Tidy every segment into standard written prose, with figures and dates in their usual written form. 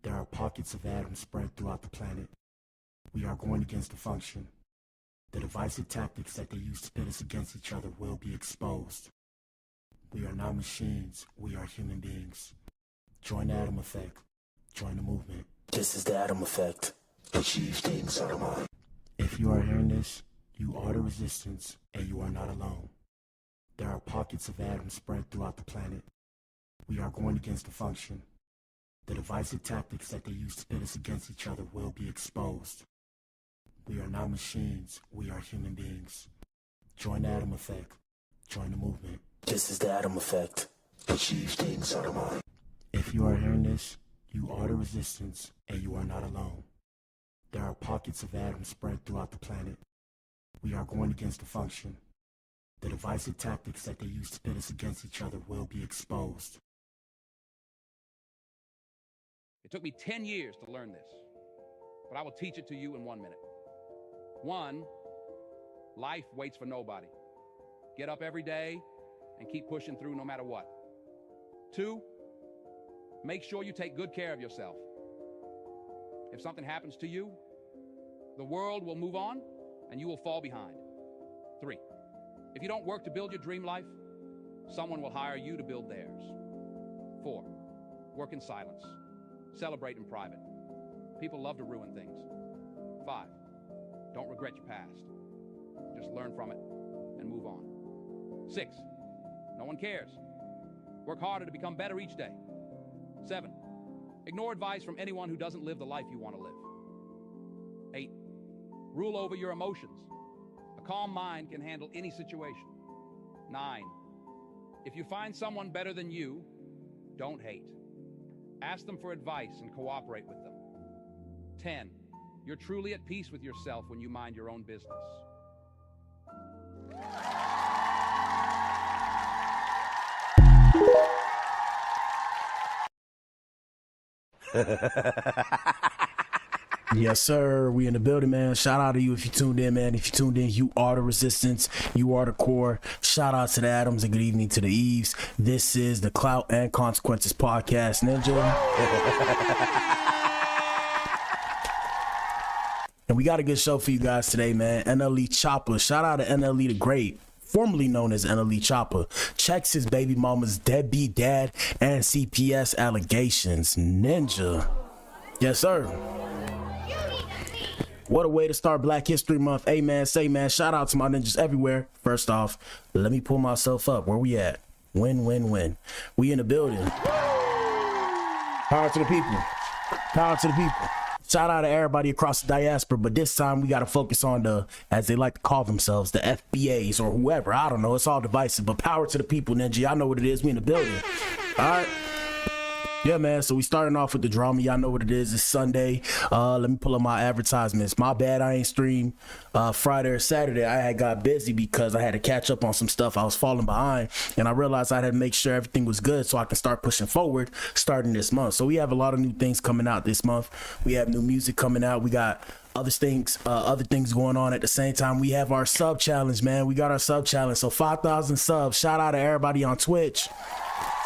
There are pockets of atoms spread throughout the planet. We are going against the function. The divisive tactics that they use to pit us against each other will be exposed. We are not machines, we are human beings. Join the Atom Effect. Join the movement. This is the Atom Effect. Achieve things out of mind. If you are hearing this, you are the resistance, and you are not alone. There are pockets of atoms spread throughout the planet. We are going against the function. The divisive tactics that they use to pit us against each other will be exposed. We are not machines, we are human beings. Join the Atom Effect. Join the movement. This is the Atom Effect. Achieve things out of mind. If you are hearing this, you are the resistance, and you are not alone. There are pockets of atoms spread throughout the planet. We are going against the function. The divisive tactics that they use to pit us against each other will be exposed. It took me 10 years to learn this, but I will teach it to you in 1 minute. 1, life waits for nobody. Get up every day and keep pushing through no matter what. 2, make sure you take good care of yourself. If something happens to you, the world will move on and you will fall behind. 3, if you don't work to build your dream life, someone will hire you to build theirs. 4, work in silence. Celebrate in private. People love to ruin things. 5, don't regret your past. Just learn from it and move on. 6, no one cares. Work harder to become better each day. 7, ignore advice from anyone who doesn't live the life you want to live. 8, rule over your emotions. A calm mind can handle any situation. 9, if you find someone better than you, don't hate. Ask them for advice and cooperate with them. 10, you're truly at peace with yourself when you mind your own business. Yes, sir. We in the building, man. Shout out to you if you tuned in, man. If you tuned in, you are the resistance. You are the core. Shout out to the Atoms and good evening to the Eves. This is the Clout and Consequences podcast, Ninja. And we got a good show for you guys today, man. NLE Choppa. Shout out to NLE The Great, formerly known as NLE Choppa, checks his baby mama's deadbeat dad and CPS allegations. Ninja. Yes, sir. What a way to start Black History Month. Hey, man, say, man, shout out to my ninjas everywhere. First off, let me pull myself up. Where we at? Win, win, win. We in the building. Power to the people. Power to the people. Shout out to everybody across the diaspora, but this time we got to focus on the, as they like to call themselves, the FBAs or whoever. I don't know. It's all divisive, but power to the people, Ninja. I know what it is. We in the building. All right. Yeah, man, so we starting off with the drama. Y'all know what it is. It's Sunday. Let me pull up my advertisements. My bad, I ain't stream Friday or Saturday. I had got busy because I had to catch up on some stuff. I was falling behind, and I realized I had to make sure everything was good so I can start pushing forward starting this month. So we have a lot of new things coming out this month. We have new music coming out. We got other things going on at the same time. We have our sub challenge, man. We got our sub challenge. So 5,000 subs. Shout out to everybody on Twitch.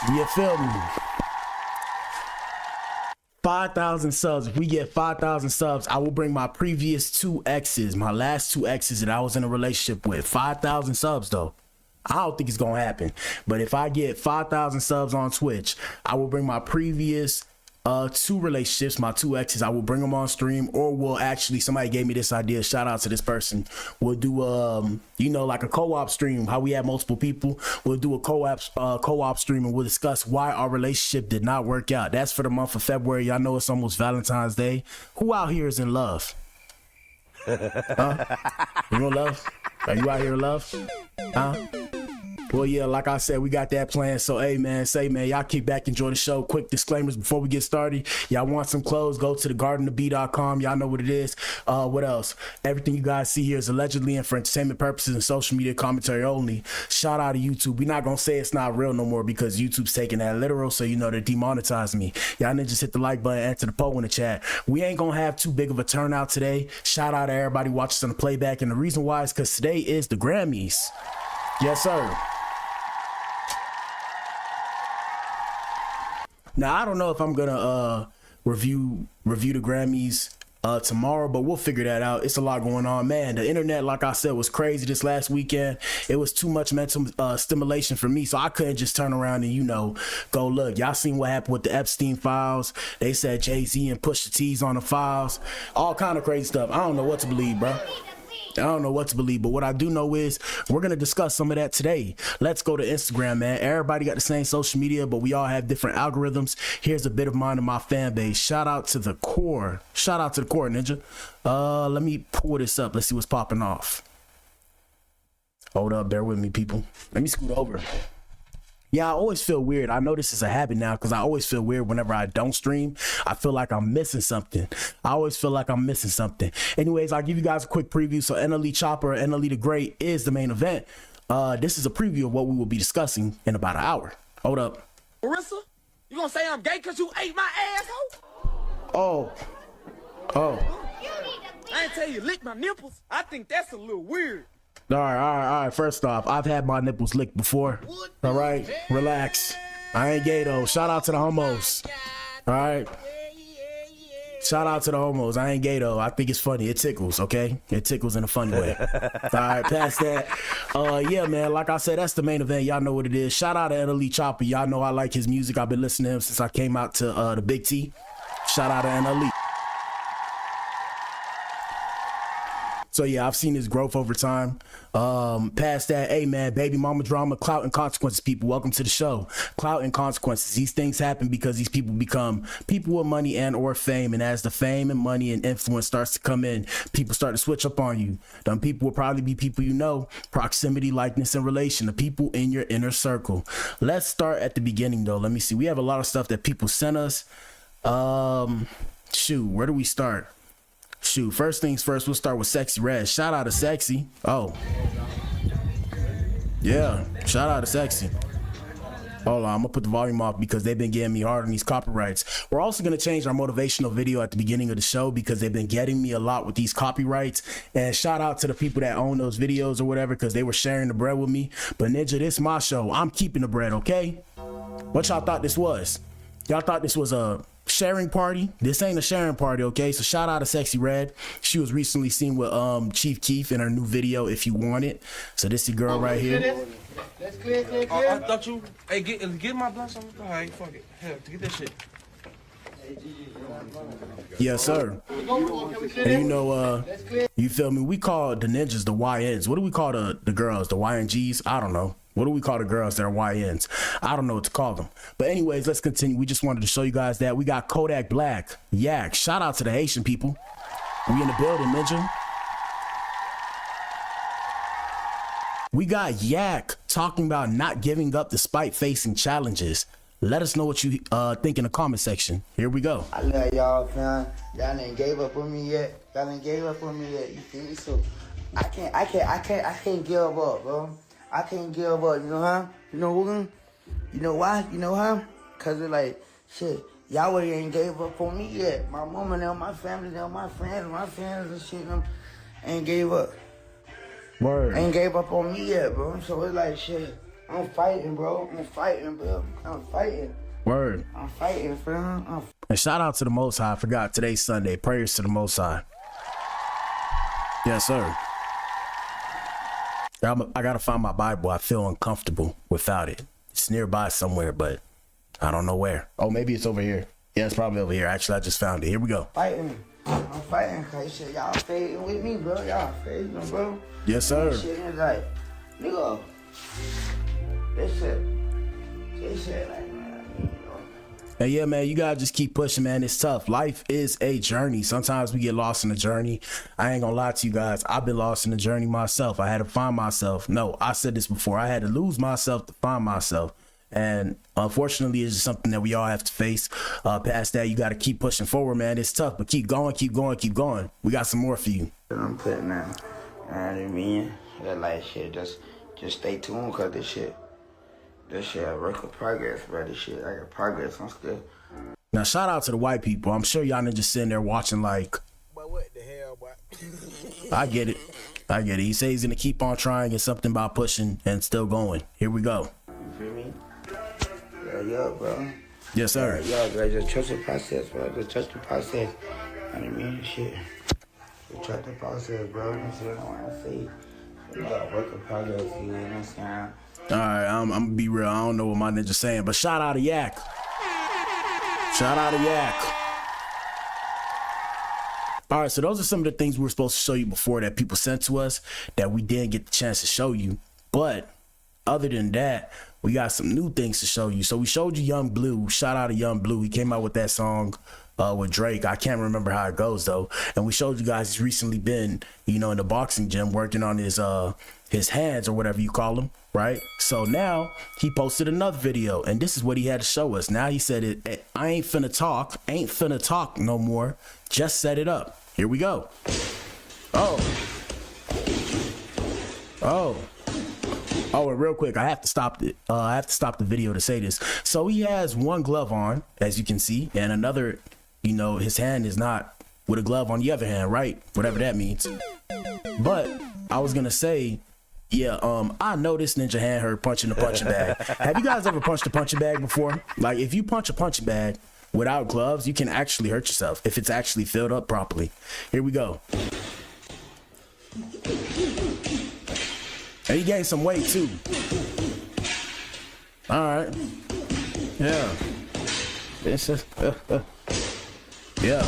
You feel me? 5,000 subs. If we get 5,000 subs, I will bring my previous 2 exes, my last 2 exes that I was in a relationship with. 5,000 subs though. I don't think it's gonna happen, but if I get 5,000 subs on Twitch, I will bring my previous 2 relationships, my 2 exes. I will bring them on stream, or we'll actually, somebody gave me this idea, shout out to this person. We'll do you know, like a co-op stream, how we have multiple people. We'll do a co-op stream, and we'll discuss why our relationship did not work out. That's for the month of February. Y'all know it's almost Valentine's Day. Who out here is in love? Huh? You in love? Are you out here in love? Huh? Well, yeah, like I said, we got that plan. So, hey, man, say, man, y'all kick back, enjoy the show. Quick disclaimers before we get started. Y'all want some clothes, go to thegardenofb.com. Y'all know what it is. What else? Everything you guys see here is allegedly and for entertainment purposes and social media commentary only. Shout out to YouTube. We're not going to say it's not real no more because YouTube's taking that literal, so you know they're demonetizing me. Y'all need to just hit the like button, answer the poll in the chat. We ain't going to have too big of a turnout today. Shout out to everybody watching on the playback. And the reason why is because today is the Grammys. Yes, sir. Now, I don't know if I'm gonna review the Grammys tomorrow, but we'll figure that out. It's a lot going on, man. The internet, like I said, was crazy this last weekend. It was too much mental stimulation for me, so I couldn't just turn around and, you know, go look. Y'all seen what happened with the Epstein files? They said Jay-Z and Pusha T's on the files, all kind of crazy stuff. I don't know what to believe, bro. I don't know what to believe, but what I do know is we're going to discuss some of that today. Let's go to Instagram, man. Everybody got the same social media, but we all have different algorithms. Here's a bit of mine and my fan base. Shout out to the core. Shout out to the core, Ninja. Let me pull this up. Let's see what's popping off. Hold up. Bear with me, people. Let me scoot over. Yeah, I always feel weird. I know this is a habit now because I always feel weird whenever I don't stream. I feel like I'm missing something. I always feel like I'm missing something. Anyways, I'll give you guys a quick preview. So NLE Choppa, NLE The Great is the main event. This is a preview of what we will be discussing in about an hour. Hold up. Marissa, you gonna say I'm gay because you ate my asshole? Oh. I ain't tell you lick my nipples. I think that's a little weird. All right. First off, I've had my nipples licked before. All right, relax. I ain't gay though. Shout out to the homos. All right. Shout out to the homos. I ain't gay though. I think it's funny. It tickles, okay? It tickles in a funny way. All right, past that. Yeah, man. Like I said, that's the main event. Y'all know what it is. Shout out to NLE Choppa. Y'all know I like his music. I've been listening to him since I came out to the Big T. Shout out to NLE. So yeah, I've seen his growth over time. Past that, hey man, baby mama drama, clout and consequences, people. Welcome to the show. Clout and consequences. These things happen because these people become people with money and or fame. And as the fame and money and influence starts to come in, people start to switch up on you. Them people will probably be people you know, proximity, likeness, and relation, the people in your inner circle. Let's start at the beginning though. Let me see. We have a lot of stuff that people sent us. Shoot, where do we start? Shoot, first things first, we'll start with Sexy Red. Shout out to Sexy. Oh. Yeah, shout out to Sexy. Hold on, I'm gonna put the volume off because they've been getting me hard on these copyrights. We're also gonna change our motivational video at the beginning of the show because they've been getting me a lot with these copyrights. And shout out to the people that own those videos or whatever because they were sharing the bread with me. But Ninja, this is my show. I'm keeping the bread, okay? What y'all thought this was? Y'all thought this was a sharing party? This ain't a sharing party, okay? So shout out to Sexy Red. She was recently seen with Chief Keef in her new video, If You Want It. So this is the girl right here. Let's clear. I thought you, hey, get my blunt on. All right, fuck it. Hell, get that shit. Yes, sir. And you know, you feel me? We call the ninjas the YNs. What do we call the girls? The YNGs? I don't know. What do we call the girls that are YNs? I don't know what to call them. But anyways, let's continue. We just wanted to show you guys that we got Kodak Black. Yak. Shout out to the Haitian people. We in the building, Ninja. We got Yak talking about not giving up despite facing challenges. Let us know what you think in the comment section. Here we go. I love y'all, fam. Y'all ain't gave up on me yet. You feel me? So I can't give up, bro. I can't give up, you know how? You know who? You know why? You know how? Cause it's like, shit, y'all ain't gave up on me yet. My mama, them, my family, them, my friends and shit, them ain't gave up. Word. Ain't gave up on me yet, bro. So it's like, shit, I'm fighting, bro. I'm fighting. Word. I'm fighting, fam. And shout out to the Most High. I forgot today's Sunday. Prayers to the Most High. Yes, sir. I gotta find my Bible. I feel uncomfortable without it. It's nearby somewhere, but I don't know where. Oh, maybe it's over here. Yeah, it's probably over here. Actually, I just found it. Here we go. I'm fighting, cause shit, y'all fading with me, bro. Y'all fading, bro. Yes, sir. Shit is like, nigga, this shit, like, man, you know. And yeah, man, you gotta just keep pushing, man. It's tough. Life is a journey. Sometimes we get lost in the journey. I ain't gonna lie to you guys. I've been lost in the journey myself. I had to find myself. No, I said this before. I had to lose myself to find myself. And unfortunately, it's just something that we all have to face. Past that, you gotta keep pushing forward, man. It's tough, but keep going. We got some more for you. I'm putting out, you know what I mean? That like shit, just stay tuned, cause this shit a work of progress, bro. This shit, I got progress. I'm still. Now, shout out to the white people. I'm sure y'all just sitting there watching like, But what the hell, boy? I get it. He says he's gonna keep on trying. It's something about pushing and still going. Here we go. You feel me? Yeah, bro. Yes, sir. Yo, bro, just trust the process, bro. Just trust the process. I mean, shit. Just trust the process, bro. You know what I'm saying? You got work in progress, you know what I'm saying? All right, I'm gonna be real. I don't know what my ninja's saying, but shout out to Yak. Shout out to Yak. All right, so those are some of the things we were supposed to show you before that people sent to us that we didn't get the chance to show you. But other than that, we got some new things to show you. So we showed you Young Blue. Shout out to Young Blue. He came out with that song with Drake. I can't remember how it goes though. And we showed you guys he's recently been, you know, in the boxing gym working on his hands or whatever you call them, right? So now he posted another video, and this is what he had to show us. Now he said I ain't finna talk no more. Just set it up. Here we go. Oh, and real quick, I have to stop it. I have to stop the video to say this. So he has one glove on, as you can see, and another, you know, his hand is not with a glove on the other hand, right? Whatever that means. But I was gonna say, yeah, I know this ninja hand hurt punching the punching bag. Have you guys ever punched a punching bag before? Like, if you punch a punching bag without gloves, you can actually hurt yourself if it's actually filled up properly. Here we go. And he gained some weight too. All right. Yeah. It's just, yeah.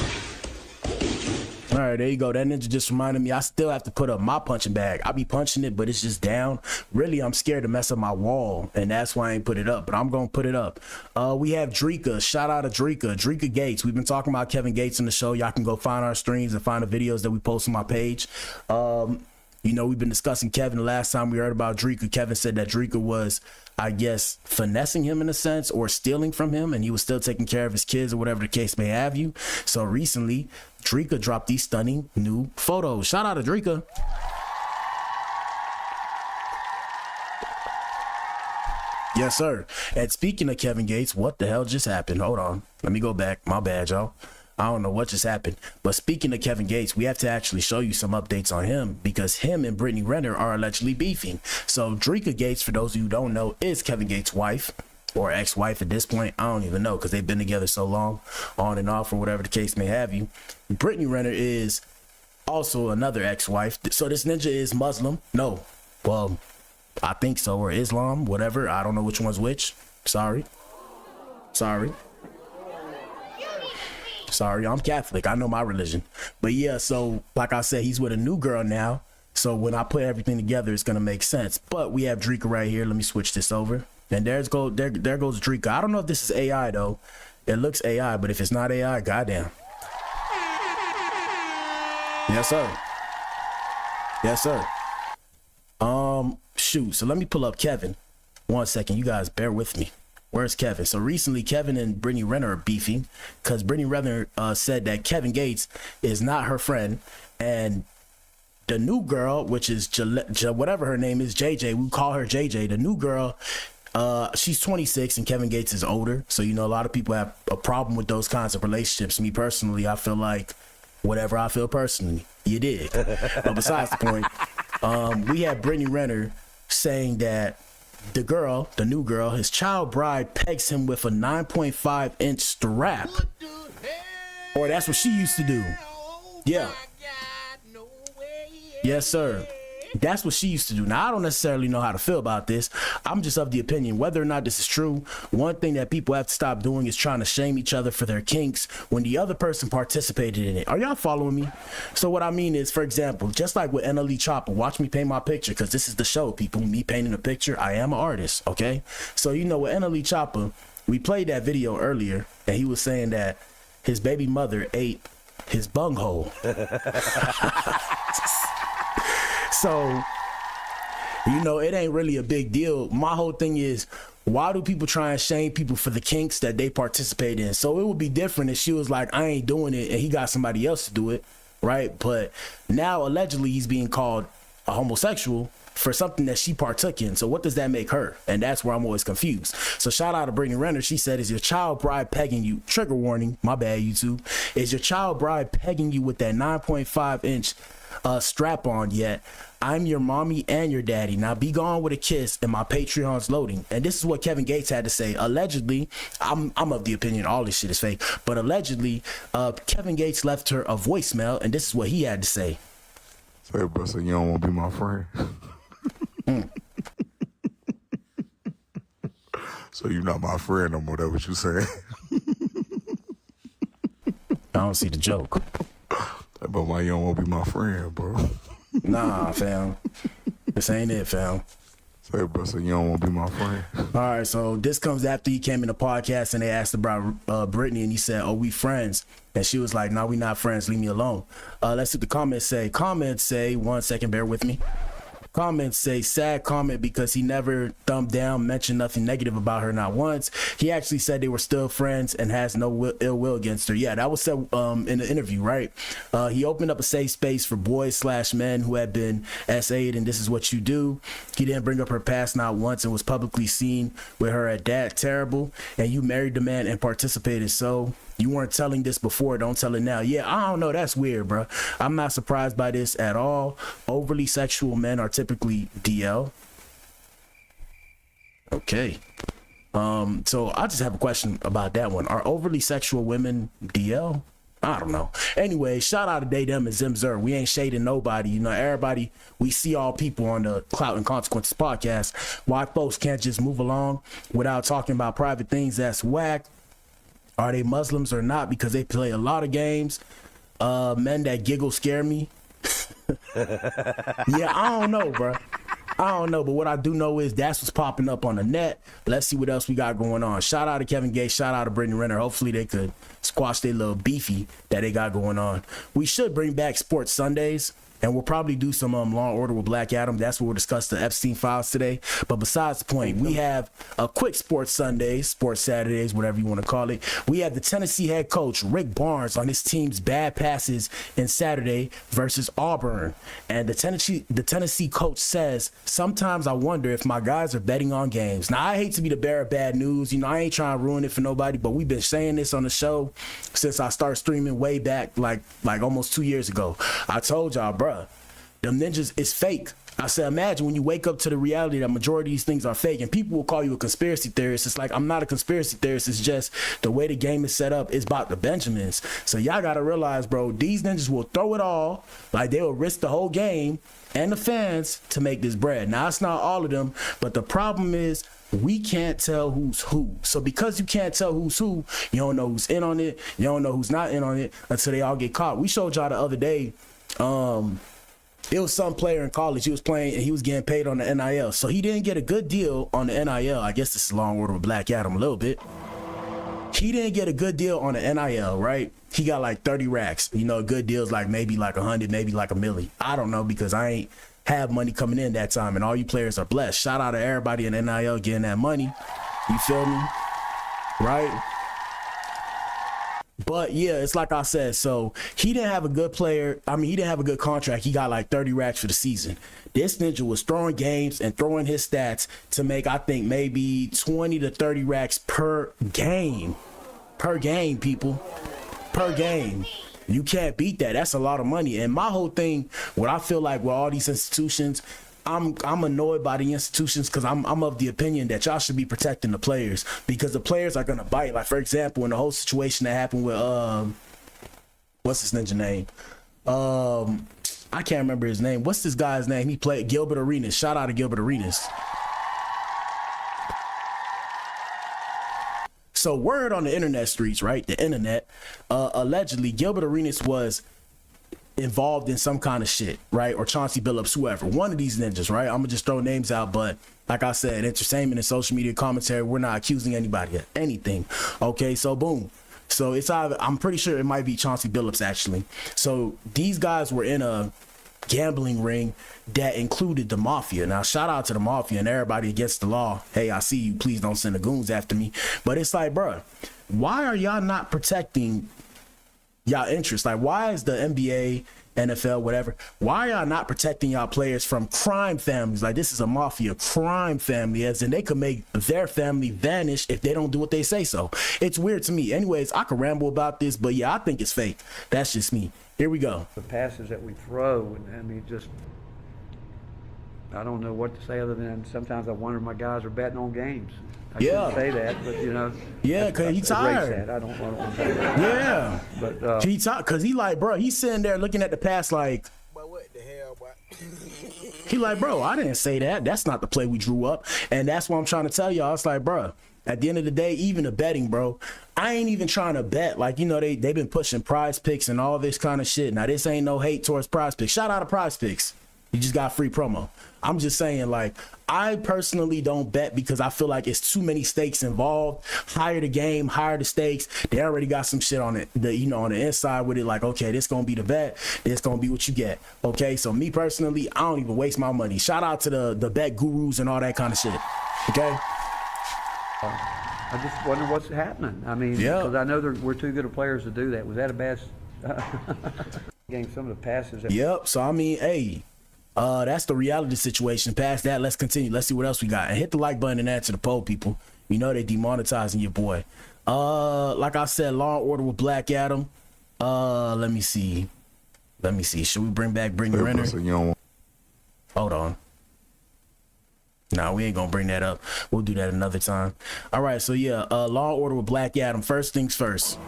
All right, there you go. That ninja just reminded me I still have to put up my punching bag. I be punching it, but it's just down. Really, I'm scared to mess up my wall, and that's why I ain't put it up, but I'm going to put it up. We have Drika. Shout out to Drika. Drika Gates. We've been talking about Kevin Gates in the show. Y'all can go find our streams and find the videos that we post on my page. You know, we've been discussing Kevin. The last time we heard about Drika, Kevin said that Drika was, I guess, finessing him in a sense or stealing from him, and he was still taking care of his kids or whatever the case may have you. So recently, Drika dropped these stunning new photos. Shout out to Drika. Yes, sir. And speaking of Kevin Gates, what the hell just happened? Hold on. Let me go back. My bad, y'all. I don't know what just happened. But speaking of Kevin Gates, we have to actually show you some updates on him because him and Brittany Renner are allegedly beefing. So Drika Gates, for those of you who don't know, is Kevin Gates' wife or ex-wife at this point. I don't even know because they've been together so long, on and off or whatever the case may have you. Brittany Renner is also another ex-wife. So this ninja is Muslim. No, well, I think so, or Islam, whatever. I don't know which one's which. Sorry, I'm Catholic. I know my religion. But yeah, so like I said, he's with a new girl now. So when I put everything together, it's going to make sense. But we have Drika right here. Let me switch this over. And there goes Drika. I don't know if this is AI, though. It looks AI, but if it's not AI, goddamn. Yes, sir. Yes, sir. Shoot. So let me pull up Kevin. 1 second. You guys bear with me. Where's Kevin? So recently, Kevin and Brittany Renner are beefing because Brittany Renner said that Kevin Gates is not her friend, and the new girl, which is whatever her name is, JJ, we call her JJ. The new girl, she's 26 and Kevin Gates is older. So, you know, a lot of people have a problem with those kinds of relationships. Me personally, I feel like whatever I feel personally, you dig. But besides the point, we have Brittany Renner saying that the new girl, his child bride pegs him with a 9.5-inch strap. Or that's what she used to do. Yeah. Yes, sir. That's what she used to do. Now, I don't necessarily know how to feel about this. I'm just of the opinion, whether or not this is true, one thing that people have to stop doing is trying to shame each other for their kinks when the other person participated in it. Are y'all following me? So what I mean is, for example, just like with NLE Choppa, watch me paint my picture, because this is the show, people. Me painting a picture, I am an artist, okay? So, you know, with NLE Choppa, we played that video earlier, and he was saying that his baby mother ate his bunghole. So, you know, it ain't really a big deal. My whole thing is, why do people try and shame people for the kinks that they participate in? So it would be different if she was like, I ain't doing it, and he got somebody else to do it, right? But now, allegedly, he's being called a homosexual, for something that she partook in. So what does that make her? And that's where I'm always confused. So shout out to Brittany Renner. She said, is your child bride pegging you? Trigger warning, my bad, YouTube. Is your child bride pegging you with that 9.5-inch strap on yet? I'm your mommy and your daddy. Now be gone with a kiss, and my Patreon's loading. And this is what Kevin Gates had to say. Allegedly, I'm of the opinion all this shit is fake, but allegedly, Kevin Gates left her a voicemail, and this is what he had to say. Say, bro, so you don't want to be my friend? So you're not my friend no more, that what you saying? I don't see the joke. But why you don't want to be my friend, bro? Nah, fam. This ain't it, fam. Say, bro, so you don't want to be my friend? All right, so this comes after he came in the podcast and they asked about Brittany, and he said, oh, we friends? And she was like, no, we not friends. Leave me alone. Let's see what the comments say. Comments say, 1 second, bear with me. Comments say, sad comment because he never thumbed down, mentioned nothing negative about her, not once. He actually said they were still friends and has no ill will against her. Yeah, that was said in the interview, right? He opened up a safe space for boys/men who had been SA'd, and this is what you do. He didn't bring up her past not once and was publicly seen with her at that terrible. And you married the man and participated, so you weren't telling this before, don't tell it now. Yeah, I don't know, that's weird, bro. I'm not surprised by this at all. Overly sexual men are typically DL. Okay. So I just have a question about that one. Are overly sexual women DL? I don't know. Anyway, shout out to Day Them and Zimzer. We ain't shading nobody. You know, everybody, we see all people on the Clout and Consequences podcast. Why folks can't just move along without talking about private things, that's whack. Are they Muslims or not? Because they play a lot of games. Men that giggle scare me. Yeah, I don't know, bro. I don't know, but what I do know is that's what's popping up on the net. Let's see what else we got going on. Shout out to Kevin Gates. Shout out to Brittany Renner. Hopefully they could squash their little beefy that they got going on. We should bring back Sports Sundays. And we'll probably do some Law and Order with Black Adam. That's what we'll discuss, the Epstein files today. But besides the point, we have a quick Sports Sundays, Sports Saturdays, whatever you want to call it. We have the Tennessee head coach, Rick Barnes, on his team's bad passes in Saturday versus Auburn. And the Tennessee coach says, sometimes I wonder if my guys are betting on games. Now, I hate to be the bearer of bad news. You know, I ain't trying to ruin it for nobody, but we've been saying this on the show since I started streaming way back, like almost 2 years ago. I told y'all, bro, them ninjas is fake. I said, imagine when you wake up to the reality that majority of these things are fake, and people will call you a conspiracy theorist. It's like, I'm not a conspiracy theorist. It's just the way the game is set up is about the Benjamins. So y'all got to realize, bro, these ninjas will throw it all. Like, they will risk the whole game and the fans to make this bread. Now, it's not all of them, but the problem is we can't tell who's who. So because you can't tell who's who, you don't know who's in on it. You don't know who's not in on it until they all get caught. We showed y'all the other day, it was some player in college. He was playing and he was getting paid on the NIL. So he didn't get a good deal on the NIL. I guess this is Law and Order with Black Adam a little bit. He didn't get a good deal on the NIL, right? He got like 30 racks. You know, good deals like maybe like 100, maybe like $1 million. I don't know, because I ain't have money coming in that time, and all you players are blessed. Shout out to everybody in NIL getting that money. You feel me? Right? But yeah, it's like I said, so he didn't have a good player. I mean, he didn't have a good contract. He got like 30 racks for the season. This ninja was throwing games and throwing his stats to make, I think, maybe 20 to 30 racks per game. Per game, people. Per game. You can't beat that. That's a lot of money. And my whole thing, what I feel like with all these institutions, I'm annoyed by the institutions, because I'm of the opinion that y'all should be protecting the players, because the players are gonna bite. Like, for example, in the whole situation that happened with what's this ninja name? I can't remember his name. What's this guy's name? He played Gilbert Arenas. Shout out to Gilbert Arenas. So word on the internet streets, right? The internet, allegedly Gilbert Arenas was involved in some kind of shit, right? Or Chauncey Billups, whoever, one of these ninjas, right? I'm gonna just throw names out, but like I said, entertainment and social media commentary, we're not accusing anybody of anything. Okay, so boom. So it's either, I'm pretty sure it might be Chauncey Billups actually. So these guys were in a gambling ring that included the mafia. Now, shout out to the mafia and everybody against the law. Hey, I see you. Please don't send the goons after me. But it's like, bro, why are y'all not protecting y'all interests? Like, why is the NBA NFL, whatever. Why y'all not protecting y'all players from crime families? Like, this is a mafia crime family, as in they could make their family vanish if they don't do what they say so. It's weird to me. Anyways, I could ramble about this, but yeah, I think it's fake. That's just me. Here we go. The passes that we throw, and I mean, just, I don't know what to say other than sometimes I wonder if my guys are betting on games. I shouldn't say that, but you know. Yeah, because he's tired. I don't want to say that. Yeah. But he tired, because he like, bro, he's sitting there looking at the pass like, But what the hell, boy? he like, bro, I didn't say that. That's not the play we drew up. And that's what I'm trying to tell y'all. It's like, bro, at the end of the day, even the betting, bro, I ain't even trying to bet. Like, you know, they've been pushing Prize Picks and all this kind of shit. Now, this ain't no hate towards Prize Picks. Shout out to Prize Picks. You just got free promo. I'm just saying, like, I personally don't bet because I feel like it's too many stakes involved. Higher the game, higher the stakes. They already got some shit on it, on the inside with it. Like, okay, this gonna be the bet. This gonna be what you get. Okay, so me personally, I don't even waste my money. Shout out to the bet gurus and all that kind of shit. Okay. I just wonder what's happening. I mean, because I know we're too good of players to do that. Was that a bad game? Some of the passes. Yep. So I mean, hey. That's the reality situation. Past that, let's continue. Let's see what else we got. And hit the like button and answer the poll, people. You know they demonetizing your boy. Like I said, Law and Order with Black Adam. Let me see. Should we bring back Brittany Renner? Hold on. Nah, we ain't gonna bring that up. We'll do that another time. All right, so yeah, Law and Order with Black Adam. First things first.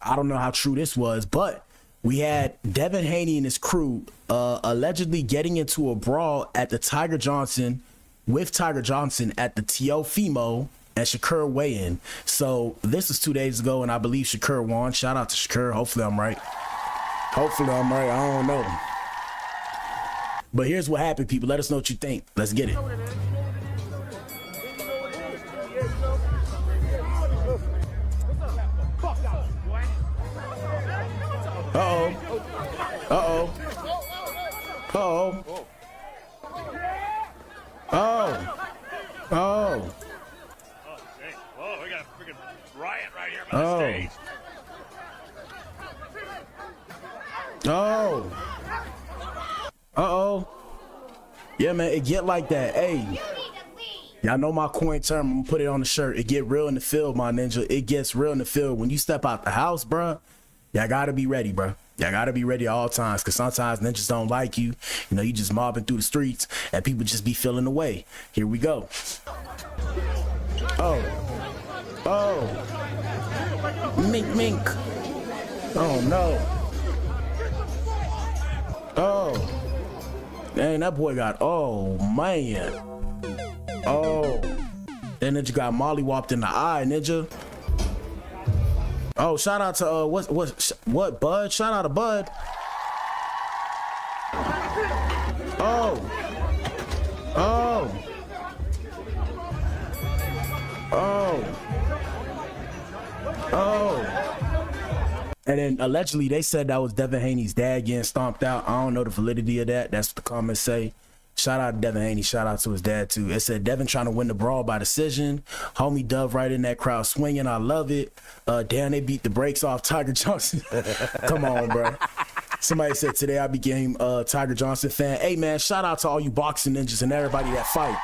I don't know how true this was, but we had Devin Haney and his crew allegedly getting into a brawl at the Tiger Johnson at the Teofimo and Shakur weigh-in. So this was 2 days ago, and I believe Shakur won. Shout out to Shakur. Hopefully I'm right. I don't know. But here's what happened, people. Let us know what you think. Let's get it. We got a freaking riot right here by the stage. Yeah, man, it get like that. Hey, y'all know my coin term. I'm gonna put it on the shirt. It get real in the field, my ninja. It gets real in the field. When you step out the house, bruh, y'all gotta be ready, bruh. Y'all gotta be ready at all times, because sometimes ninjas don't like you. You know, you just mobbing through the streets and people just be feeling the way. Here we go. Mink, mink. Oh, no. Dang, that boy got, man. That ninja got mollywopped in the eye, ninja. Shout out to what Bud? Shout out to Bud. And then allegedly they said that was Devin Haney's dad getting stomped out. I don't know the validity of that. That's what the comments say. Shout out to Devin Haney. Shout out to his dad too. It said Devin trying to win the brawl by decision. Homie Dove right in that crowd swinging. I love it. Damn, they beat the brakes off Tiger Johnson. Come on, bro. Somebody said today I became a Tiger Johnson fan. Hey man, shout out to all you boxing ninjas and everybody that fight.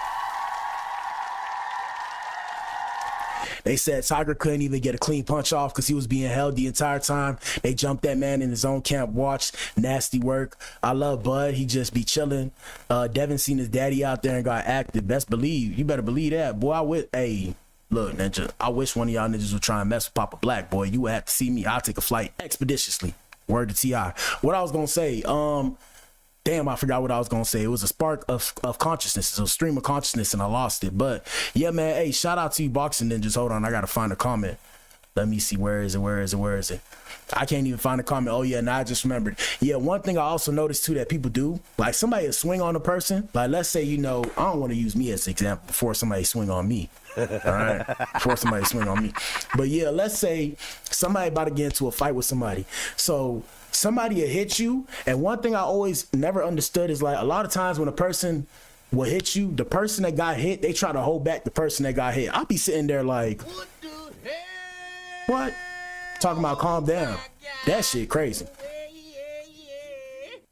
They said Tiger couldn't even get a clean punch off because he was being held the entire time. They jumped that man in his own camp. Watched nasty work. I love Bud. He just be chilling. Devin seen his daddy out there and got active. Best believe. You better believe that. Boy, look, ninja, I wish one of y'all ninjas would try and mess with Papa Black, boy. You would have to see me. I'll take a flight expeditiously. Word to T.I. What I was going to say, damn, I forgot what I was going to say. It was a spark of consciousness. It was a stream of consciousness, and I lost it. But, yeah, man, hey, shout out to you boxing ninjas. Hold on, I got to find a comment. Let me see. Where is it? I can't even find a comment. Oh, yeah, now I just remembered. Yeah, one thing I also noticed, too, that people do, like somebody will swing on a person. Like, let's say, I don't want to use me as an example before somebody swing on me. All right? Before somebody swing on me. But, yeah, let's say somebody about to get into a fight with somebody. So somebody will hit you. And one thing I always never understood is, like, a lot of times when a person will hit you, the person that got hit, they try to hold back the person that got hit. I'll be sitting there like, what? Talking about calm down. That shit crazy.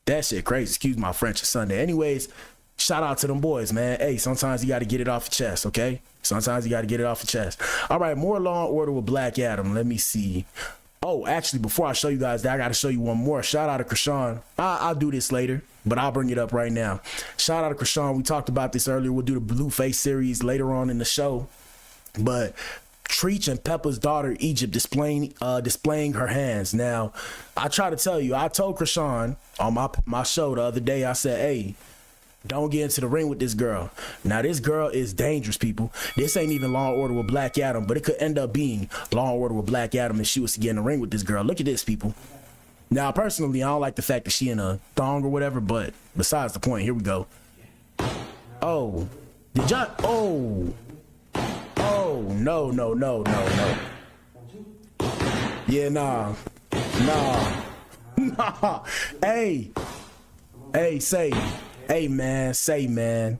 That shit crazy. Excuse my French, it's Sunday. Anyways, shout out to them boys, man. Hey, sometimes you got to get it off your chest, okay? Sometimes you got to get it off your chest. All right, more Law and Order with Black Adam. Let me see. Oh, actually, before I show you guys that, I got to show you one more. Shout out to Krishan. I'll do this later, but I'll bring it up right now. Shout out to Krishan. We talked about this earlier. We'll do the Blueface series later on in the show. But Treach and Peppa's daughter, Egypt, displaying her hands. Now, I try to tell you, I told Krishan on my show the other day, I said, hey, don't get into the ring with this girl. Now, this girl is dangerous, people. This ain't even Law and Order with Black Adam, but it could end up being Law and Order with Black Adam if she was to get in the ring with this girl. Look at this, people. Now, personally, I don't like the fact that she in a thong or whatever, but besides the point, here we go. Oh, did y'all? Oh, no. Yeah, nah. Hey, say, man.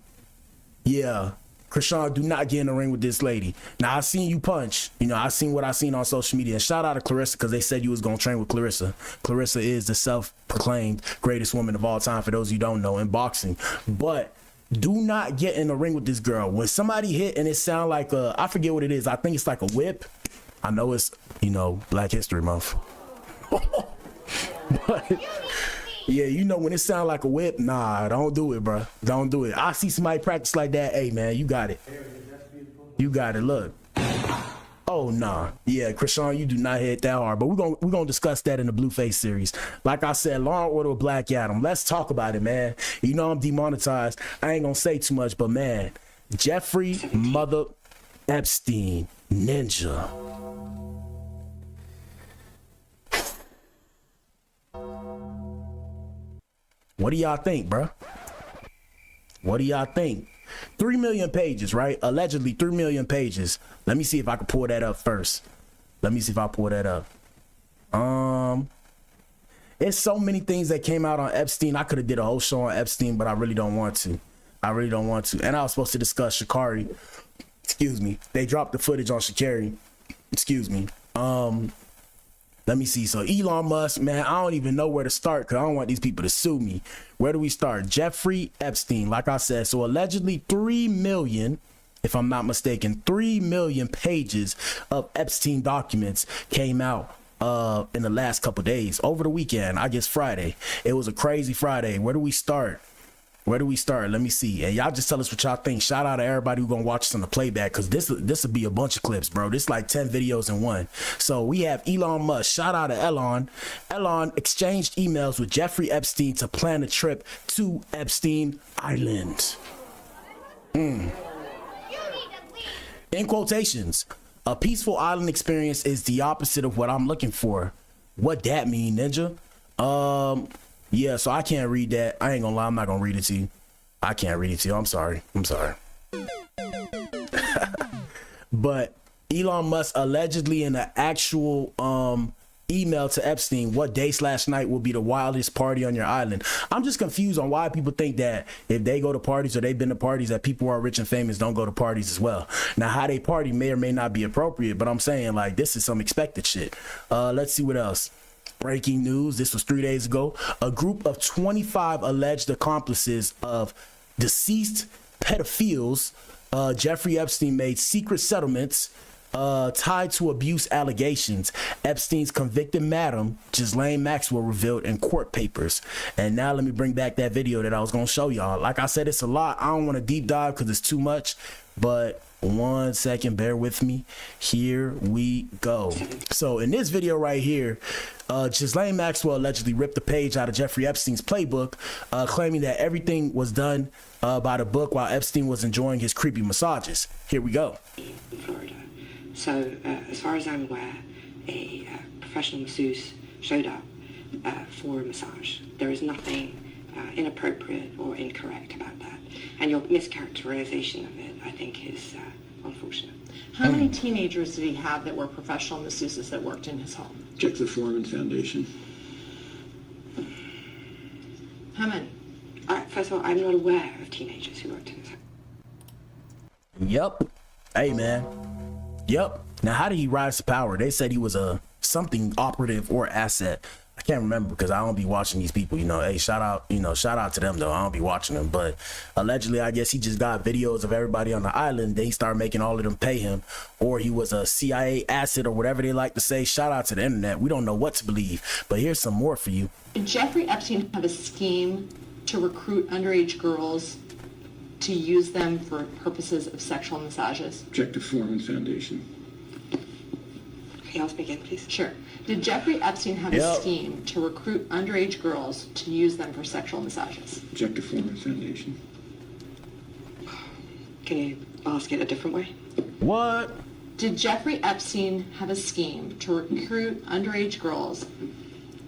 Yeah, Krishan, do not get in the ring with this lady. Now, I seen you punch. You know, I seen what I seen on social media. And shout out to Clarissa, because they said you was going to train with Clarissa. Clarissa is the self-proclaimed greatest woman of all time, for those you don't know, in boxing. But do not get in the ring with this girl. When somebody hit and it sound like I forget what it is. I think it's like a whip. I know it's, you know, Black History Month. But yeah, you know, when it sound like a whip, nah, don't do it, bro. Don't do it. I see somebody practice like that. Hey, man, you got it. You got it. Look. Oh, nah. Yeah, Krishan, you do not hit that hard. But we're gonna discuss that in the Blueface series. Like I said, Law and Order with Black Adam. Let's talk about it, man. You know I'm demonetized. I ain't gonna say too much, but man, Jeffrey Mother Epstein, Ninja. What do y'all think, bro? What do y'all think? 3 million pages, right? Allegedly 3 million pages. Let me see if I can pull that up first. Let me see if I pull that up. It's so many things that came out on Epstein. I could have did a whole show on Epstein, but I really don't want to. And I was supposed to discuss Sha'Carri. Excuse me. They dropped the footage on Sha'Carri. Excuse me. Let me see. So Elon Musk, man, I don't even know where to start because I don't want these people to sue me. Where do we start? Jeffrey Epstein, like I said. So allegedly 3 million, if I'm not mistaken, 3 million pages of Epstein documents came out in the last couple days. Over the weekend, I guess Friday. It was a crazy Friday. Where do we start? Let me see. And y'all just tell us what y'all think. Shout out to everybody who gonna watch this on the playback, because this will be a bunch of clips, bro. This like 10 videos in one. So we have Elon Musk. Shout out to Elon. Elon exchanged emails with Jeffrey Epstein to plan a trip to Epstein Island. In quotations, a peaceful island experience is the opposite of what I'm looking for. What that mean, Ninja? Yeah, so I can't read that. I ain't gonna lie, I'm not gonna read it to you. I can't read it to you. I'm sorry. But Elon Musk allegedly in an actual email to Epstein, what day/night will be the wildest party on your island? I'm just confused on why people think that if they go to parties or they've been to parties that people who are rich and famous don't go to parties as well. Now, how they party may or may not be appropriate, but I'm saying like this is some expected shit. Let's see what else. Breaking news, this was 3 days ago. A group of 25 alleged accomplices of deceased pedophiles, Jeffrey Epstein, made secret settlements tied to abuse allegations. Epstein's convicted madam, Ghislaine Maxwell, revealed in court papers. And now let me bring back that video that I was going to show y'all. Like I said, it's a lot. I don't want to deep dive because it's too much, but 1 second, bear with me. Here we go. So in this video right here, Ghislaine Maxwell allegedly ripped the page out of Jeffrey Epstein's playbook, claiming that everything was done by the book while Epstein was enjoying his creepy massages. Here we go. In Florida. So as far as I'm aware, a professional masseuse showed up for a massage. There is nothing inappropriate or incorrect about that. And your mischaracterization of it, I think, is unfortunate. How many teenagers did he have that were professional masseuses that worked in his home? Check the Foreman Foundation. How many? First of all, I'm not aware of teenagers who worked in his home. Yep. Hey, man. Yep. Now, how did he rise to power? They said he was a something operative or asset. I can't remember because I don't be watching these people, you know. Hey, shout out to them though. I don't be watching them, but allegedly, I guess he just got videos of everybody on the island. Then he started making all of them pay him, or he was a CIA asset or whatever they like to say. Shout out to the internet. We don't know what to believe, but here's some more for you. Did Jeffrey Epstein have a scheme to recruit underage girls to use them for purposes of sexual massages? Objective form and foundation. Okay, I'll begin, please. Sure. Did Jeffrey Epstein have a scheme to recruit underage girls to use them for sexual massages? Objective form and foundation. Can you ask it a different way? What? Did Jeffrey Epstein have a scheme to recruit underage girls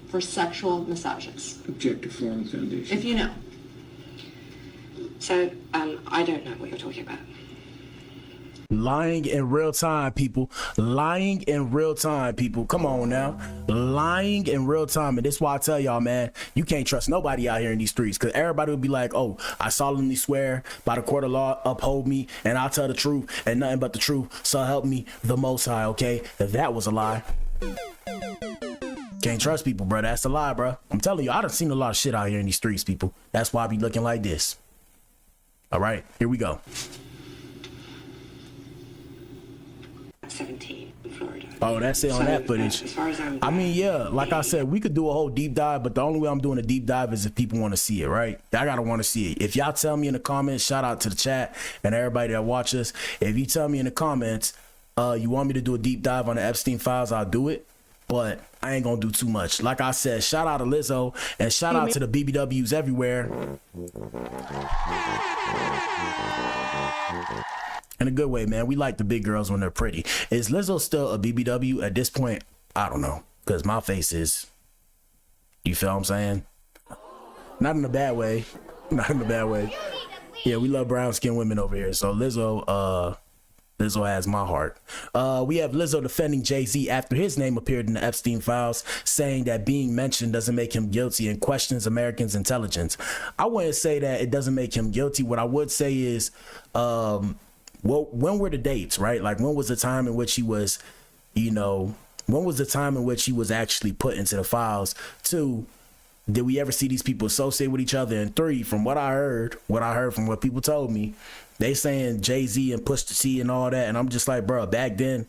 for sexual massages? Objective form and foundation. If you know. So, I don't know what you're talking about. Lying in real time, people. Lying in real time, people. Come on now. Lying in real time. And this is why I tell y'all, man, you can't trust nobody out here in these streets, because everybody will be like, oh, I solemnly swear by the court of law, uphold me, and I'll tell the truth and nothing but the truth. So help me the Most High, okay? If that was a lie. Can't trust people, bro. That's a lie, bro. I'm telling you, I done seen a lot of shit out here in these streets, people. That's why I be looking like this. All right, here we go. 17 in Florida. Oh, that's it on that footage. As far as I'm aware, I mean, yeah, like I said, we could do a whole deep dive, but the only way I'm doing a deep dive is if people want to see it, right? I gotta want to see it. If y'all tell me in the comments, shout out to the chat and everybody that watch us. If you tell me in the comments, you want me to do a deep dive on the Epstein files, I'll do it. But I ain't gonna do too much. Like I said, shout out to Lizzo and shout out to the BBWs everywhere. In a good way, man. We like the big girls when they're pretty. Is Lizzo still a BBW at this point? I don't know, because my face is, you feel what I'm saying? Not in a bad way. Not in a bad way. Yeah, we love brown skinned women over here. So Lizzo has my heart. We have Lizzo defending Jay-Z after his name appeared in the Epstein files, saying that being mentioned doesn't make him guilty and questions Americans' intelligence. I wouldn't say that it doesn't make him guilty. What I would say is, well, when were the dates, right? Like, when was the time in which he was, you know, when was the time in which he was actually put into the files? 2, did we ever see these people associate with each other? And 3, from what I heard from what people told me, they saying Jay-Z and Push the T and all that. And I'm just like, bro, back then,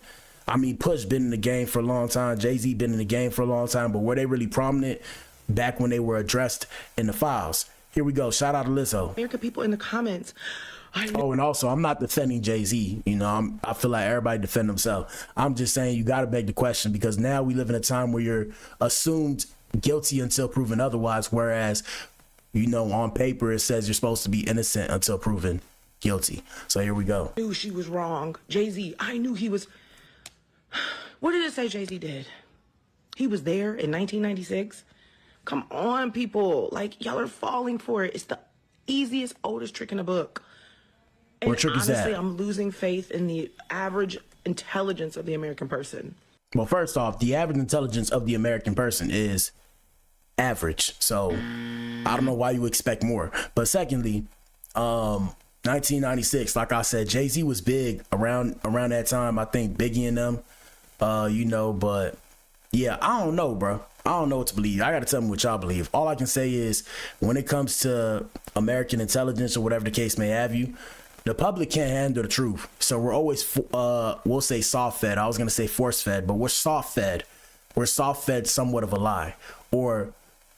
I mean, Push been in the game for a long time. Jay-Z been in the game for a long time. But were they really prominent back when they were addressed in the files? Here we go. Shout out to Lizzo. American people in the comments. Oh, and also, I'm not defending Jay-Z. You know, I feel like everybody defend themselves. I'm just saying you got to beg the question, because now we live in a time where you're assumed guilty until proven otherwise, whereas, you know, on paper it says you're supposed to be innocent until proven guilty. So here we go. I knew she was wrong. Jay-Z, I knew he was. What did it say Jay-Z did? He was there in 1996. Come on, people. Like, y'all are falling for it. It's the easiest, oldest trick in the book. And what trick is that? Honestly, I'm losing faith in the average intelligence of the American person. Well, first off, the average intelligence of the American person is average. So I don't know why you expect more. But secondly, 1996, like I said, Jay-Z was big around that time. I think Biggie and them, you know, but yeah, I don't know, bro. I don't know what to believe. I got to tell me what y'all believe. All I can say is, when it comes to American intelligence or whatever the case may have you, the public can't handle the truth. So we're always, we'll say soft fed. I was going to say force fed, but we're soft fed. We're soft fed somewhat of a lie, or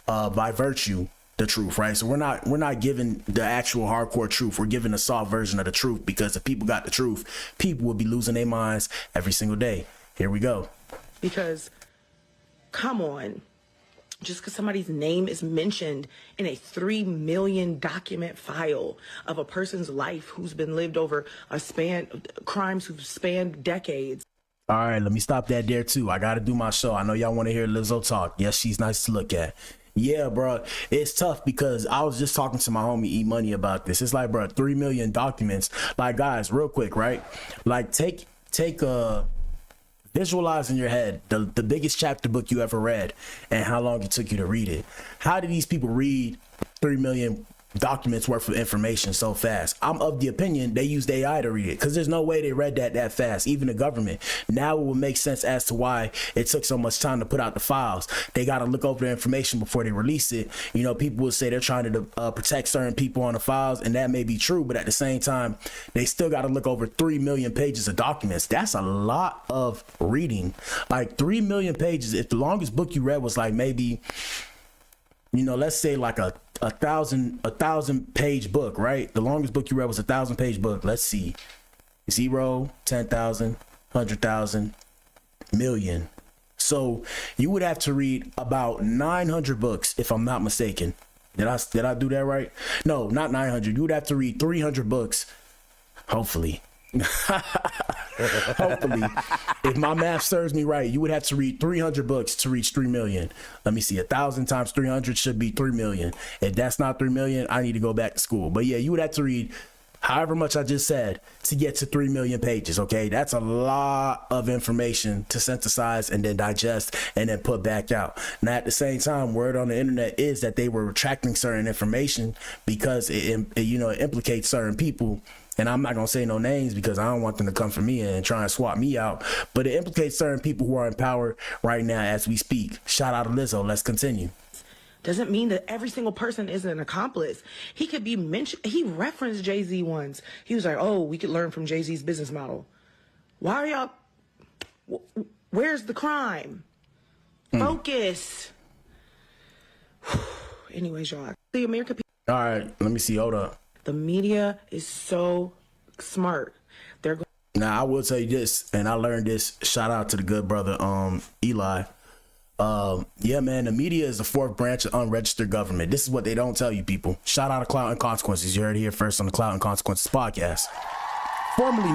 by virtue, the truth, right? So we're not giving the actual hardcore truth. We're giving a soft version of the truth, because if people got the truth, people would be losing their minds every single day. Here we go. Because, come on, just because somebody's name is mentioned in a 3 million document file of a person's life who's been lived over crimes who've spanned decades. All right, let me stop that there too. I got to do my show. I know y'all want to hear Lizzo talk. Yes, she's nice to look at. Yeah, bro, it's tough, because I was just talking to my homie E Money about this. It's like, bro, 3 million documents. Like, guys, real quick, right? Like, take visualize in your head the biggest chapter book you ever read and how long it took you to read it. How did these people read 3 million documents worth of information so fast. I'm of the opinion they used AI to read it, because there's no way they read that fast, even the government. Now it will make sense as to why it took so much time to put out the files. They got to look over the information before they release it. You know, people will say they're trying to protect certain people on the files, and that may be true, but at the same time, they still got to look over 3 million pages of documents. That's a lot of reading. Like 3 million pages. If the longest book you read was like maybe, you know, let's say like a 1,000 page book, right? The longest book you read was a 1,000 page book. Let's see, 0, 10,000, 100,000, million. So you would have to read about 900 books, if I'm not mistaken. Did I do that right? No, not 900. You would have to read 300 books, hopefully. Hopefully, if my math serves me right, you would have to read 300 books to reach 3 million. Let me see, 1,000 times 300 should be 3 million. If that's not 3 million, I need to go back to school. But yeah, you would have to read however much I just said to get to 3 million pages. Okay, that's a lot of information to synthesize and then digest and then put back out. Now at the same time, word on the internet is that they were retracting certain information because it implicates certain people. And I'm not going to say no names because I don't want them to come for me and try and swap me out. But it implicates certain people who are in power right now as we speak. Shout out to Lizzo. Let's continue. Doesn't mean that every single person is an accomplice. He could be mentioned. He referenced Jay-Z once. He was like, oh, we could learn from Jay-Z's business model. Why are y'all? Where's the crime? Focus. Anyways, y'all. The American people. All right. Let me see. Hold up. The media is so smart. Now, I will tell you this, and I learned this. Shout out to the good brother, Eli. Yeah, man, the media is the fourth branch of unregistered government. This is what they don't tell you, people. Shout out to Clout and Consequences. You heard it here first on the Clout and Consequences podcast. Formerly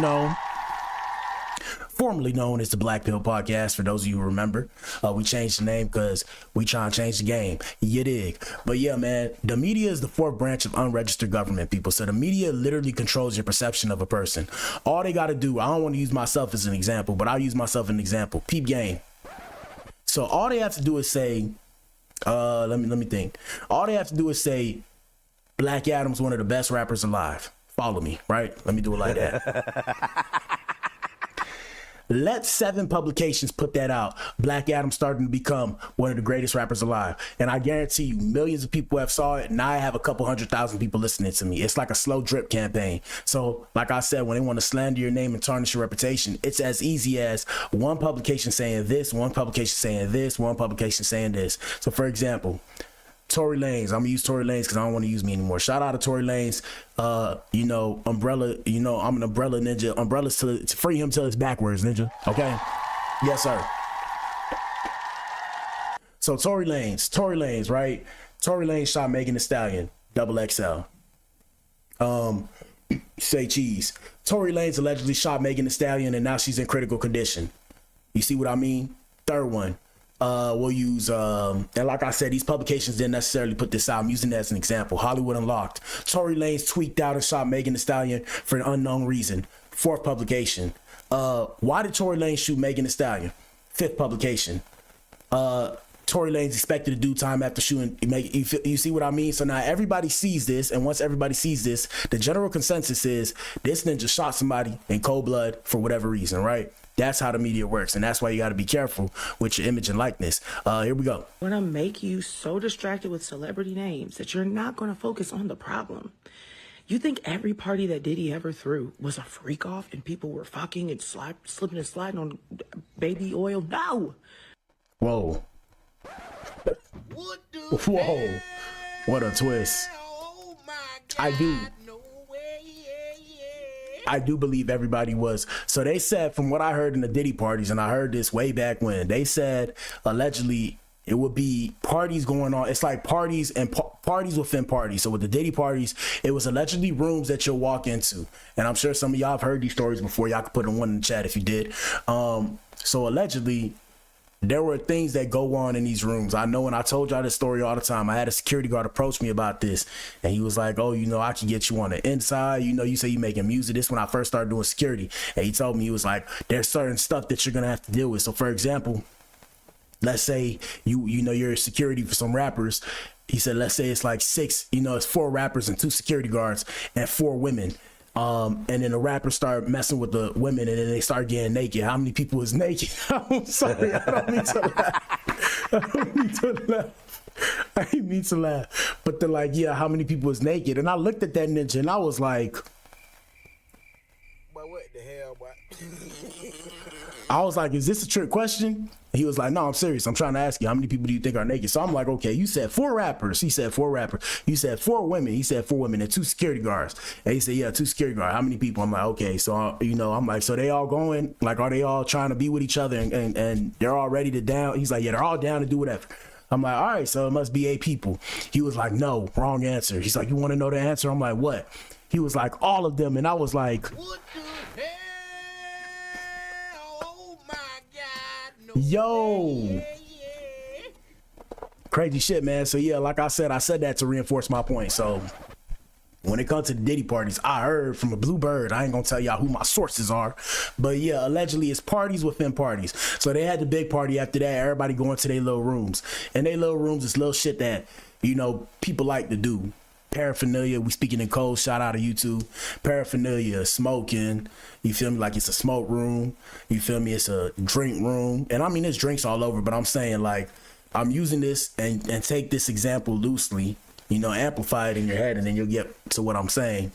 known as the Black Pill Podcast, for those of you who remember. We changed the name because we trying to change the game. You dig? But yeah, man, the media is the fourth branch of unregistered government, people. So the media literally controls your perception of a person. All they got to do, I don't want to use myself as an example, but I'll use myself as an example. Peep game. So all they have to do is say, let me think. All they have to do is say, Black Adam's one of the best rappers alive. Follow me, right? Let me do it like that. Let 7 publications put that out. Black Adam starting to become one of the greatest rappers alive. And I guarantee you, millions of people have saw it. Now I have a couple 100,000 people listening to me. It's like a slow drip campaign. So like I said, when they want to slander your name and tarnish your reputation, it's as easy as one publication saying this, one publication saying this, one publication saying this. So for example, Tory Lanez. I'm gonna use Tory Lanez because I don't want to use me anymore. Shout out to Tory Lanez. Umbrella. I'm an umbrella ninja. Umbrellas to free him till it's backwards, ninja. Okay. Yes, sir. So Tory Lanez, right? Tory Lanez shot Megan Thee Stallion, XXL. Say cheese. Tory Lanez allegedly shot Megan Thee Stallion, and now she's in critical condition. You see what I mean? Third one. We'll use, and like I said, these publications didn't necessarily put this out. I'm using that as an example. Hollywood Unlocked. Tory Lanez tweaked out and shot Megan Thee Stallion for an unknown reason. 4th publication. Why did Tory Lanez shoot Megan Thee Stallion? 5th publication. Tory Lanez expected to do time after shooting. You see what I mean? So now everybody sees this, and once everybody sees this, the general consensus is this ninja shot somebody in cold blood for whatever reason, right? That's how the media works, and that's why you got to be careful with your image and likeness. Here we go. Want to make you so distracted with celebrity names that you're not going to focus on the problem. You think every party that Diddy ever threw was a freak off and people were fucking and slipping and sliding on baby oil? No. Whoa. Whoa. What a twist. I do believe everybody was. So they said, from what I heard in the Diddy parties, and I heard this way back when, they said allegedly it would be parties going on. It's like parties and parties within parties. So with the Diddy parties, it was allegedly rooms that you'll walk into. And I'm sure some of y'all have heard these stories before. Y'all could put in one in the chat if you did. So allegedly, there were things that go on in these rooms. I know, and I told y'all this story all the time. I had a security guard approach me about this, and he was like, oh, I can get you on the inside. You say you making music. This when I first started doing security. And he told me, he was like, there's certain stuff that you're going to have to deal with. So for example, let's say you're security for some rappers, he said, let's say it's like 6, you know, it's 4 rappers and 2 security guards and 4 women. And then the rappers start messing with the women and then they start getting naked. How many people is naked? I'm sorry, I don't mean to laugh. I don't mean to laugh. I didn't mean to laugh. But they're like, yeah, how many people is naked? And I looked at that ninja and I was like, but what the hell, boy? I was like, is this a trick question? He was like, no, I'm serious. I'm trying to ask you, how many people do you think are naked? So I'm like, okay, you said 4 rappers. He said 4 rappers. You said 4 women. He said 4 women and 2 security guards. And he said, yeah, 2 security guards. How many people? I'm like, okay. So, you know, I'm like, so they all going, like, are they all trying to be with each other and they're all ready to down? He's like, yeah, they're all down to do whatever. I'm like, all right, so it must be 8 people. He was like, no, wrong answer. He's like, you want to know the answer? I'm like, what? He was like, all of them. And I was like, what the hell? Oh my God. No. Yo. Crazy shit, man. So yeah, like I said that to reinforce my point. So when it comes to the Diddy parties, I heard from a blue bird. I ain't gonna tell y'all who my sources are, but yeah, allegedly it's parties within parties. So they had the big party after that. Everybody going to their little rooms, and their little rooms is little shit that, you know, people like to do. Paraphernalia, we speaking in code, shout out to YouTube. Paraphernalia, smoking, you feel me, like it's a smoke room, you feel me, it's a drink room. And I mean, there's drinks all over, but I'm saying, like, I'm using this and take this example loosely, you know, amplify it in your head, and then you'll get to what I'm saying.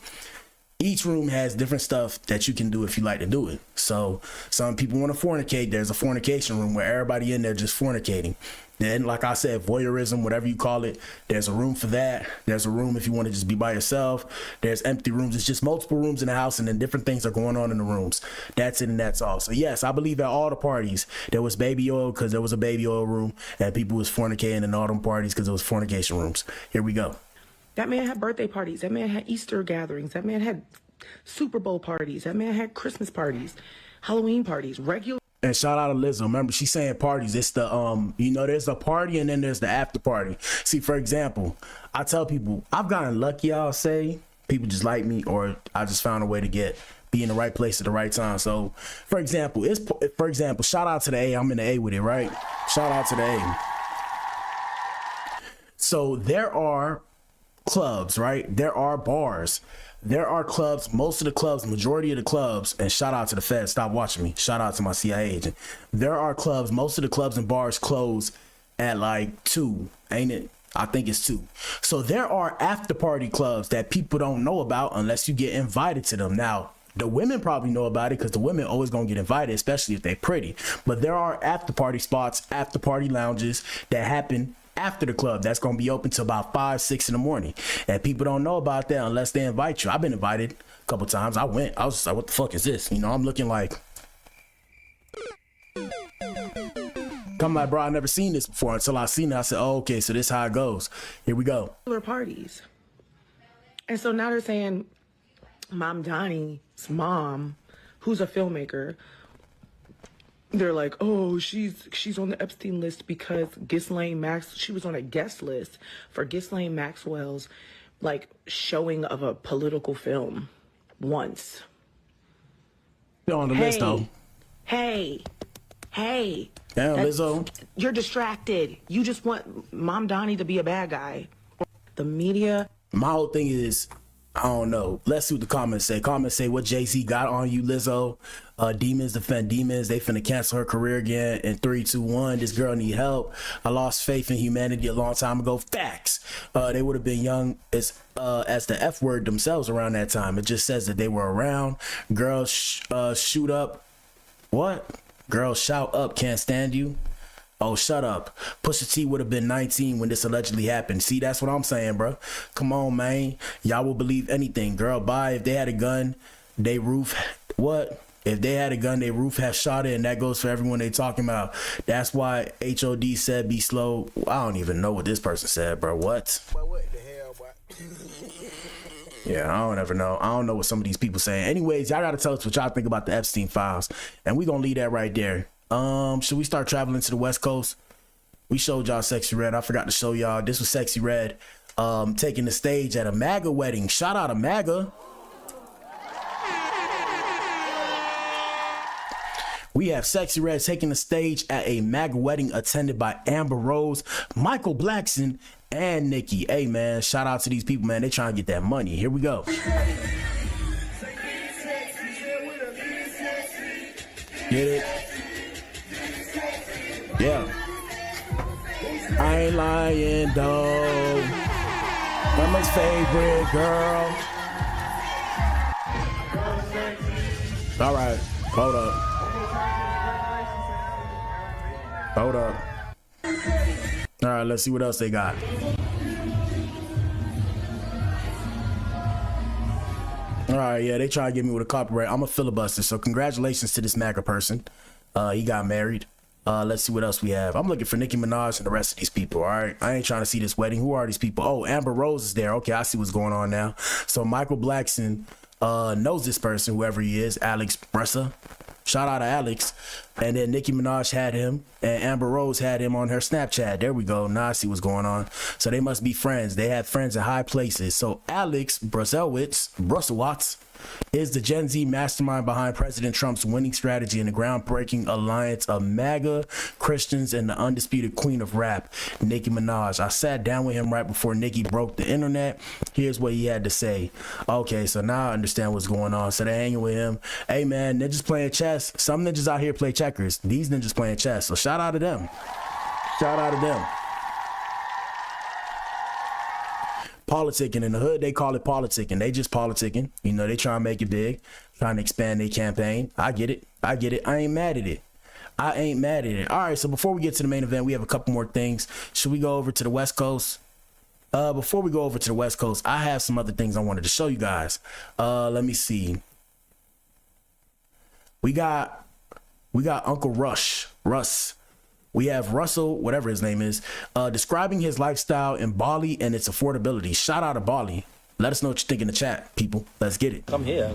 Each room has different stuff that you can do if you like to do it. So some people want to fornicate. There's a fornication room where everybody in there just fornicating. Then, like I said, voyeurism, whatever you call it, there's a room for that. There's a room if you want to just be by yourself. There's empty rooms. It's just multiple rooms in the house, and then different things are going on in the rooms. That's it, and that's all. So yes, I believe at all the parties there was baby oil because there was a baby oil room, and people was fornicating in all them parties because it was fornication rooms. Here we go. That man had birthday parties. That man had Easter gatherings. That man had Super Bowl parties. That man had Christmas parties, Halloween parties, regular. And shout out to Lizzo. Remember, she's saying parties. It's the, you know, there's the party and then there's the after party. See, for example, I tell people, I've gotten lucky, I'll say. People just like me, or I just found a way to be in the right place at the right time. So, for example, shout out to the A. I'm in the A with it, right? Shout out to the A. So there are clubs, right? There are bars. There are clubs, most of the clubs, majority of the clubs, and shout out to the Fed, stop watching me. Shout out to my CIA agent. There are clubs, most of the clubs and bars close at like 2, ain't it? I think it's 2. So there are after party clubs that people don't know about unless you get invited to them. Now, the women probably know about it because the women always gonna get invited, especially if they're pretty. But there are after party spots, after party lounges that happen after the club that's gonna be open till about 5, 6 in the morning, and people don't know about that unless they invite you. I've been invited a couple times. I went. I was just like, what the fuck is this? You know, I'm looking like, I'm like, bro, I never seen this before. Until I seen it, I said, oh, okay, so this is how it goes. Here we go. Parties. And so now they're saying Mom Donnie's mom, who's a filmmaker, they're like, oh, she's on the Epstein list because she was on a guest list for Ghislaine Maxwell's like showing of a political film once. You're on the list though. Hey. Damn, Lizzo. You're distracted. You just want Mom Donnie to be a bad guy. The media. My whole thing is, I don't know. Let's see what the comments say. Comments say what Jay-Z got on you, Lizzo. Demons defend demons. They finna cancel her career again in 3, 2, 1. This girl need help. I lost faith in humanity a long time ago. Facts. They would have been young as the F word themselves around that time. It just says that they were around. Girls shoot up. What? Girls shout up. Can't stand you. Oh, shut up. Pusha T would have been 19 when this allegedly happened. See, that's what I'm saying, bro. Come on, man. Y'all will believe anything. Girl, bye. If they had a gun, they roof. What? If they had a gun, they roof have shot it, and that goes for everyone they talking about. That's why HOD said be slow. I don't even know what this person said, bro. What? But what the hell, boy? Yeah, I don't ever know. I don't know what some of these people saying. Anyways, y'all gotta tell us what y'all think about the Epstein files, and we gonna leave that right there. Should we start traveling to the West Coast? We showed y'all Sexy Red. I forgot to show y'all. This was Sexy Red taking the stage at a MAGA wedding. Shout out to MAGA. We have Sexy Red taking the stage at a MAGA wedding attended by Amber Rose, Michael Blackson, and Nikki. Hey man, shout out to these people, man. They trying to get that money. Here we go. Get it? Yeah. I ain't lying though. Mama's favorite girl. All right, hold up. Hold up. All right, let's see what else they got. All right, yeah, they try to get me with a copyright. I'm a filibuster, so congratulations to this MAGA person. He got married. Let's see what else we have. I'm looking for Nicki Minaj and the rest of these people. All right, I ain't trying to see this wedding. Who are these people? Oh, Amber Rose is there. Okay, I see what's going on now. So Michael Blackson knows this person, whoever he is, Alex Bressa. Shout out to Alex. And then Nicki Minaj had him, and Amber Rose had him on her Snapchat. There we go. Now I see what's going on. So they must be friends. They have friends in high places. So Alex Brusselwitz is the Gen Z mastermind behind President Trump's winning strategy and the groundbreaking alliance of MAGA, Christians, and the undisputed queen of rap, Nicki Minaj. I sat down with him right before Nicki broke the internet. Here's what he had to say. Okay, so now I understand what's going on. So they're hanging with him. Hey man, ninjas playing chess. Some ninjas out here play checkers. These ninjas playing chess. So shout out to them. Shout out to them. Politicking in the hood, they call it politicking. They just politicking. You know, they trying to make it big, trying to expand their campaign. I get it. I get it. I ain't mad at it. I ain't mad at it. All right, so before we get to the main event, we have a couple more things. Should we go over to the West Coast? Before we go over to the West Coast, I have some other things I wanted to show you guys. Let me see. We got Uncle Russ. We have Russell, whatever his name is, describing his lifestyle in Bali and its affordability. Shout out to Bali. Let us know what you think in the chat, people. Let's get it. Come here.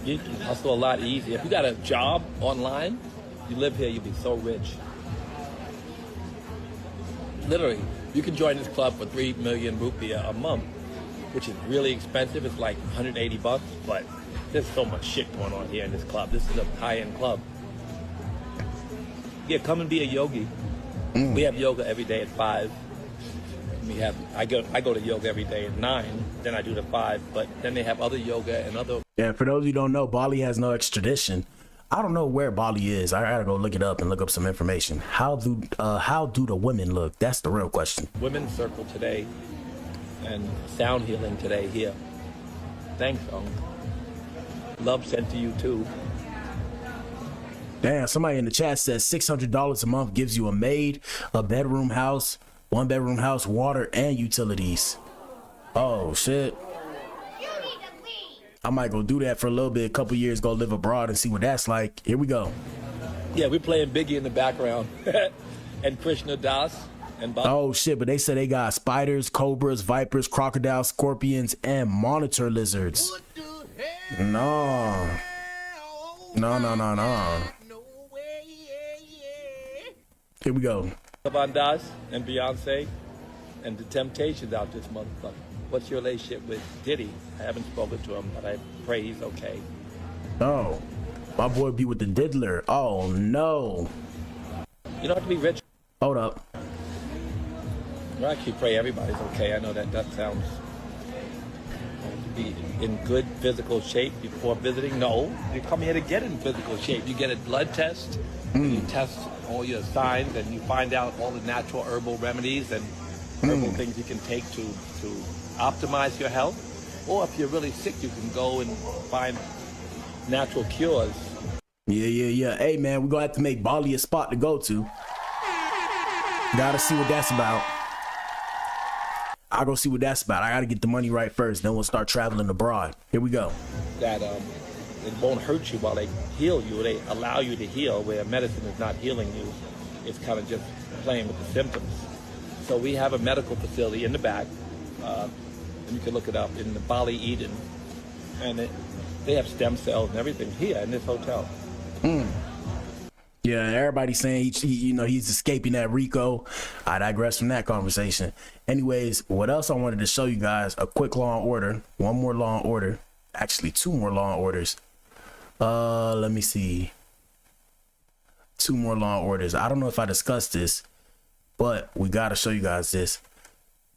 You can hustle a lot easier. If you got a job online, you live here, you'll be so rich. Literally, you can join this club for 3 million rupiah a month, which is really expensive. It's like 180 bucks, but there's so much shit going on here in this club. This is a high-end club. Yeah, come and be a yogi. We have yoga every day at 5. I go to yoga every day at 9. Then I do the 5. But then they have other yoga and other. Yeah, for those of you who don't know, Bali has no extradition. I don't know where Bali is. I gotta go look it up and look up some information. How do the women look? That's the real question. Women's circle today and sound healing today here. Thanks, love sent to you too. Damn, somebody in the chat says $600 a month gives you a maid, a bedroom house, 1-bedroom house, water, and utilities. Oh, shit. I might go do that for a little bit, a couple years, go live abroad and see what that's like. Here we go. Yeah, we're playing Biggie in the background. And Krishna Das. And Bob. Oh, shit, but they said they got spiders, cobras, vipers, crocodiles, scorpions, and monitor lizards. No. Here we go. Van Das and Beyonce and the Temptations out this motherfucker. What's your relationship with Diddy? I haven't spoken to him, but I pray he's okay. Oh, my boy be with the diddler. Oh, no. You don't have to be rich. Hold up. I actually pray everybody's okay. I know that sounds be in good physical shape before visiting. No, you come here to get in physical shape. You get a blood test, and you test all your signs, and you find out all the natural herbal remedies and herbal things you can take to optimize your health. Or if you're really sick, you can go and find natural cures. Yeah. Hey, man, we're going to have to make Bali a spot to go to. Gotta see what that's about. I'll go see what that's about. I gotta get the money right first, then we'll start traveling abroad. Here we go. That it won't hurt you while they heal you. They allow you to heal, where medicine is not healing you. It's kind of just playing with the symptoms. So we have a medical facility in the back, and you can look it up in the Bali Eden, and they have stem cells and everything here in this hotel. Yeah, everybody's saying he's escaping that Rico. I digress from that conversation. Anyways, what else I wanted to show you guys? A quick Law and Order. One more Law and Order. Actually, 2 more Law and Orders. Let me see. 2 more Law and Orders. I don't know if I discussed this. but we got to show you guys this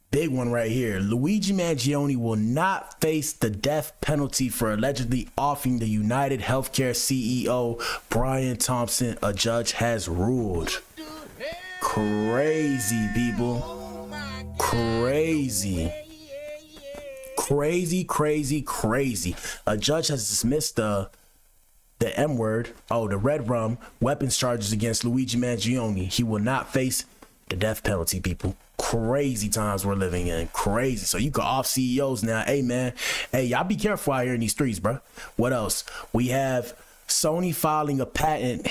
big one right here. Luigi Mangione will not face the death penalty for allegedly offing the United Healthcare CEO Brian Thompson, a judge has ruled. Crazy, people. Crazy. Crazy. A judge has dismissed the M word, the red rum weapons charges against Luigi Mangione. He will not face the death penalty, people. Crazy times we're living in. Crazy. So you can off CEOs now. Hey man, hey, y'all be careful out here in these streets, bro. What else? We have Sony filing a patent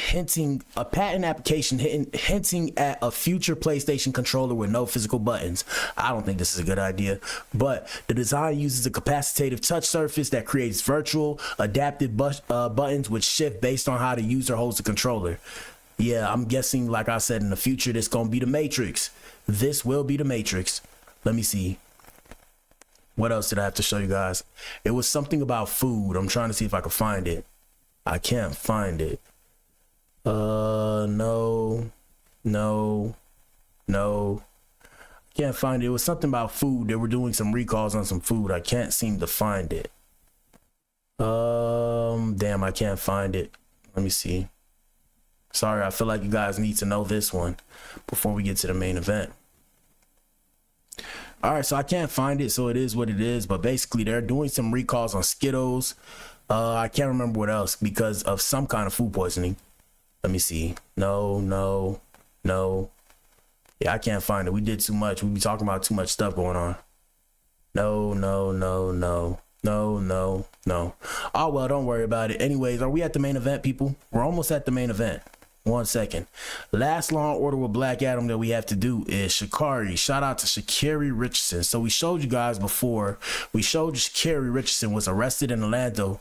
application hinting at a future PlayStation controller with no physical buttons. I don't think this is a good idea, but the design uses a capacitive touch surface that creates virtual adaptive buttons which shift based on how the user holds the controller. Yeah, I'm guessing, like I said, in the future, this gonna be the Matrix. This will be the Matrix. Let me see. What else did I have to show you guys? It was something about food. I'm trying to see if I can find it. I can't find it. No. Can't find it. It was something about food. They were doing some recalls on some food. I can't seem to find it. Damn, I can't find it. Let me see. Sorry, I feel like you guys need to know this one before we get to the main event. All right, so I can't find it, so it is what it is. But basically, they're doing some recalls on Skittles. I can't remember what else because of some kind of food poisoning. Let me see. No. Yeah, I can't find it. We did too much. We be talking about too much stuff going on. No. Oh, well, don't worry about it. Anyways, are we at the main event, people? We're almost at the main event. 1 second. Last Law and Order with Black Adam that we have to do is Sha'Carri. Shout out to Sha'Carri Richardson. So we showed you guys before. We showed you Sha'Carri Richardson was arrested in Orlando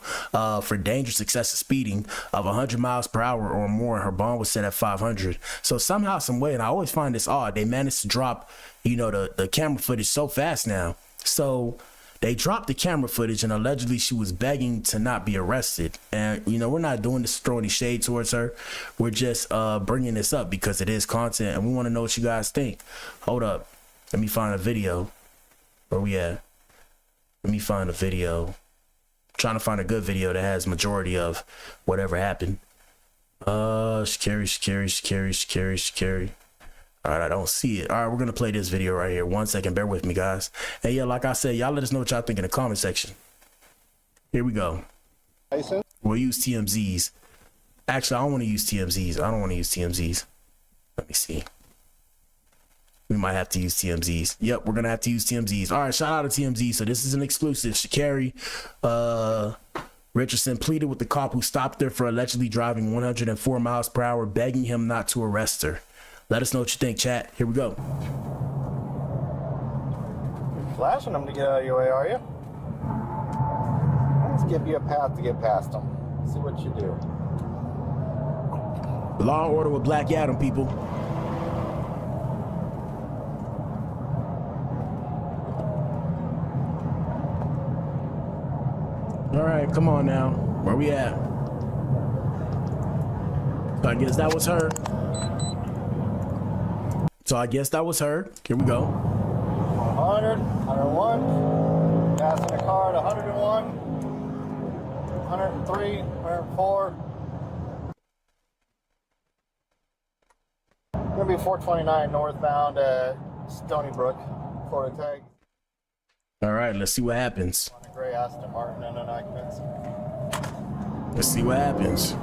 for dangerous excessive speeding of 100 miles per hour or more. Her bond was set at 500. So somehow, some way, and I always find this odd, they managed to drop, the camera footage so fast now. So they dropped the camera footage and allegedly she was begging to not be arrested. And, we're not doing this to throw any shade towards her. We're just bringing this up because it is content and we want to know what you guys think. Hold up. Let me find a video. Where we at? Let me find a video. I'm trying to find a good video that has majority of whatever happened. Sha'Carri. All right, I don't see it. All right, we're going to play this video right here. 1 second. Bear with me, guys. And yeah, like I said, y'all let us know what y'all think in the comment section. Here we go. We'll use TMZs. Actually, I don't want to use TMZs. I don't want to use TMZs. Let me see. We might have to use TMZs. Yep, we're going to have to use TMZs. All right, shout out to TMZ. So this is an exclusive. Sha'Carri Richardson pleaded with the cop who stopped her for allegedly driving 104 miles per hour, begging him not to arrest her. Let us know what you think, chat. Here we go. Flashing them to get out of your way, are you? Let's give you a path to get past them. See what you do. Law and Order with Black Adam, people. All right, come on now. Where we at? So I guess that was her. Here we go. 100, 101. Gas in the car at 101. 103, 104. Gonna be 429 northbound at Stony Brook, Florida tag. All right, let's see what happens. On a gray Aston Martin and an occupants. Let's see what happens.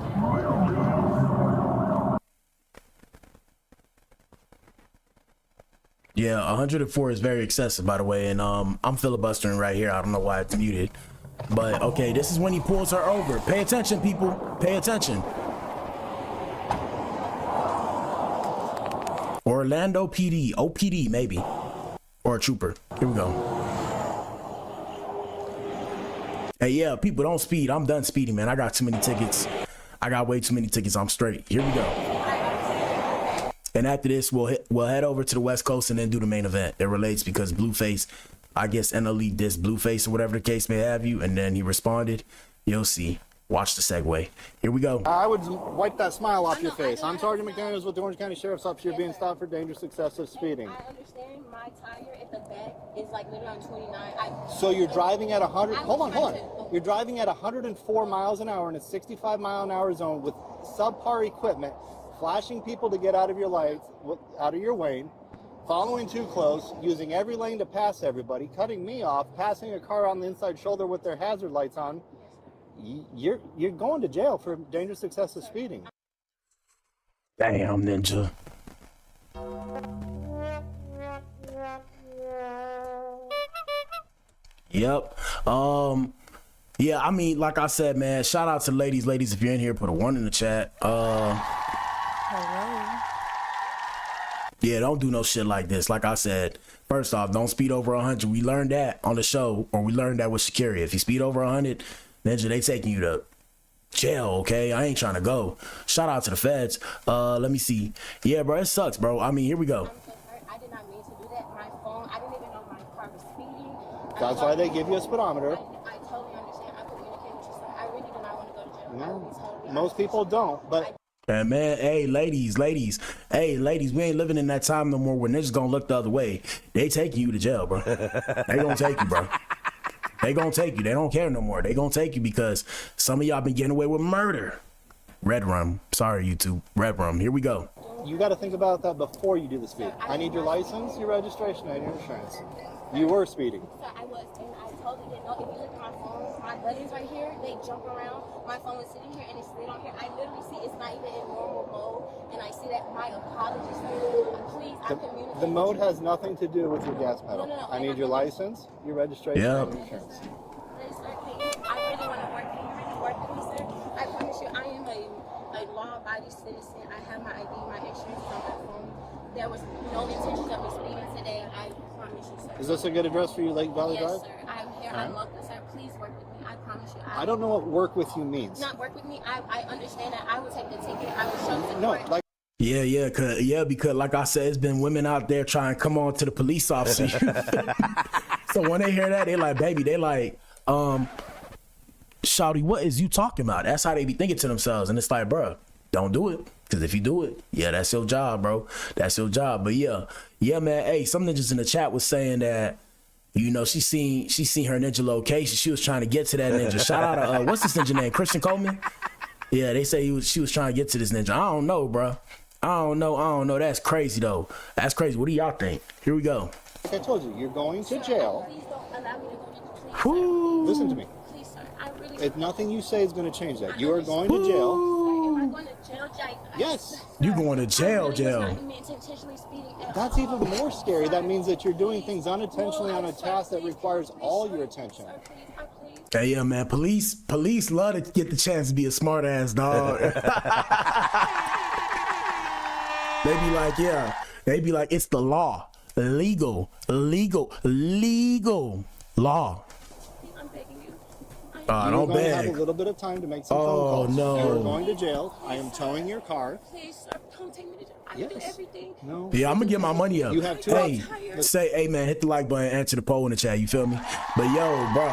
Yeah, 104 is very excessive, by the way, and I'm filibustering right here. I don't know why it's muted, but okay, this is when he pulls her over. Pay attention, people. Pay attention. Orlando PD, OPD maybe, or a trooper. Here we go. Hey, yeah, people, don't speed. I'm done speeding, man. I got too many tickets. I got way too many tickets. I'm straight. Here we go. And after this, we'll head over to the West Coast and then do the main event. It relates because Blueface, I guess NLE dissed Blueface or whatever the case may have you, and then he responded. You'll see. Watch the segue. Here we go. I would wipe that smile off your face. I'm Sergeant McDaniels with the Orange County Sheriff's Office. You're being stopped for dangerous excessive speeding. I understand my tire at the back is like literally on 29. So you're driving at 100, hold on. You're driving at 104 miles an hour in a 65 mile an hour zone with subpar equipment, flashing people to get out of your lights, out of your lane, following too close, using every lane to pass everybody, cutting me off, passing a car on the inside shoulder with their hazard lights on. You're going to jail for dangerous excessive speeding. Damn, Ninja. Yep. Yeah, I mean, like I said, man, shout out to the ladies. Ladies, if you're in here, put a 1 in the chat. Hello. Yeah, don't do no shit like this. Like I said, first off, don't speed over 100. We learned that on the show, or we learned that with Shakira. If you speed over 100, Ninja, they taking you to jail, okay? I ain't trying to go. Shout out to the feds. Let me see. Yeah, bro, it sucks, bro. I mean, here we go. I did not mean to do that. My phone, I didn't even know my car was speeding. That's why they give you a speedometer. I totally understand. I communicate with you, sir. I really do not want to go to jail. No, most people don't, but... And man, hey, ladies, hey, ladies, we ain't living in that time no more where niggas gonna look the other way. They taking you to jail, bro. They gonna take you, bro. They gonna take you. They don't care no more. They gonna take you because some of y'all been getting away with murder. Red rum. Sorry, YouTube. Red rum. Here we go. You got to think about that before you do the speed. I need your license, your registration, and your insurance. You were speeding. So I was, and I totally didn't know. If you look at my phone, my buttons right here, they jump around. My phone is sitting here and it's slid on here. I literally see it's not even in normal mode, and I see that. My apologies, please. I communicate. The mode has nothing to do with your gas pedal. No. I need your license, your registration, and your insurance. Please, sir, please. I really want to work. Can you really work with me, sir? I promise you, I am a law-abiding citizen. I have my ID, my insurance on my phone. There was no intention of me speeding today. I promise you, sir. Is this a good address for you, Lake Valley Drive? Yes, sir. I'm here. I'm local, sir. Please work with me. I promise you. I don't know what work with you means. Not work with me. I understand that. I will take the ticket. I will show No, support. like. Yeah, because like I said, it's been women out there trying to come on to the police officer. So when they hear that, they like, baby, they like, shawty, what is you talking about? That's how they be thinking to themselves. And it's like, bro, don't do it. Because if you do it, yeah, that's your job, bro. That's your job. But yeah, man. Hey, some ninjas in the chat was saying that, you know, she seen her ninja location. She was trying to get to that ninja. Shout out to what's this ninja name? Christian Coleman. Yeah, they say she was trying to get to this ninja. I don't know, bro. I don't know. That's crazy though. That's crazy. What do y'all think? Here we go. Like I told you, you're going to jail. Please don't allow me to go to jail. Listen to me. Please, sir. I really. If nothing you say is going to change that. You are going to jail. Am I going to jail? Yes. You going to jail? That's even more scary. That means that you're doing things unintentionally on a task that requires all your attention. Hey, yeah, man. Police love to get the chance to be a smart ass dog. They be like, it's the law. Legal law. I'm begging you. You're going to have a little bit of time to make some phone calls. No. You're going to jail. I am towing your car. Please, sir, don't take me to jail. I do everything. No. Yeah, I'm gonna get my money up. You have two options. Hey, man, hit the like button, answer the poll in the chat. You feel me? But yo, bro,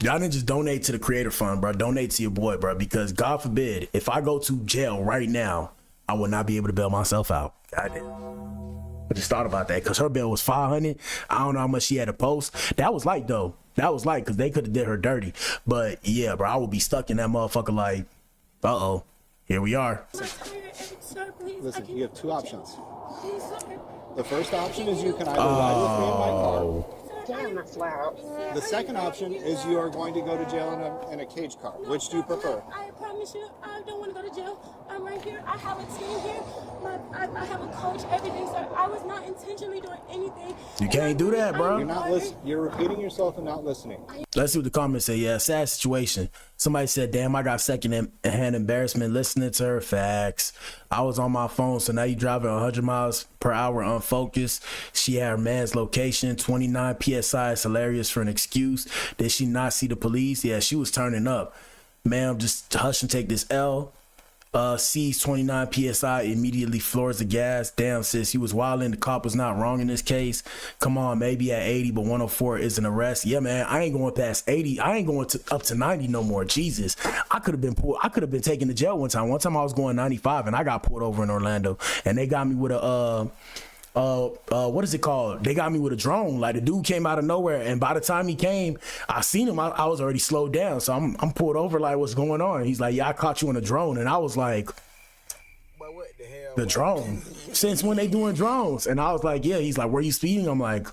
y'all need to just donate to the Creator Fund, bro. Donate to your boy, bro, because God forbid, if I go to jail right now, I will not be able to bail myself out. Goddamn. I just thought about that because her bail was $500. I don't know how much she had to post. That was light though. That was light because they could have did her dirty. But yeah, bro, I would be stuck in that motherfucker like, uh-oh, here we are. Listen, you have two options. The first option is you can either ride with me in my car. Damn, that's loud. The second option is you are going to go to jail in a cage car. Which do you prefer? I promise you, I don't want to go to jail. I'm right here. I have a team here. I have a coach, everything, sir. I was not intentionally doing anything. You can't do that, bro. You're not listening. You're repeating yourself and not listening. Let's see what the comments say. Yeah, sad situation. Somebody said, damn, I got second-hand embarrassment listening to her. Facts. I was on my phone, so now you driving 100 miles per hour unfocused. She had her man's location, 29 PSI. It's hilarious for an excuse. Did she not see the police? Yeah, she was turning up. Ma'am, just hush and take this L. sees 29 PSI, immediately floors the gas. Damn, sis, he was wilding. The cop was not wrong in this case. Come on, maybe at 80, but 104 is an arrest. Yeah, man, I ain't going past 80. I ain't going up to 90 no more. Jesus, I could have been taken to jail one time. One time I was going 95 and I got pulled over in Orlando, and they got me with a what is it called? They got me with a drone. Like, the dude came out of nowhere, and by the time he came, I seen him. I was already slowed down, so I'm pulled over. Like, what's going on? He's like, yeah, I caught you on a drone, and I was like, But what the hell? the drone? Since when they doing drones? And I was like, yeah. He's like, were you speeding? I'm like,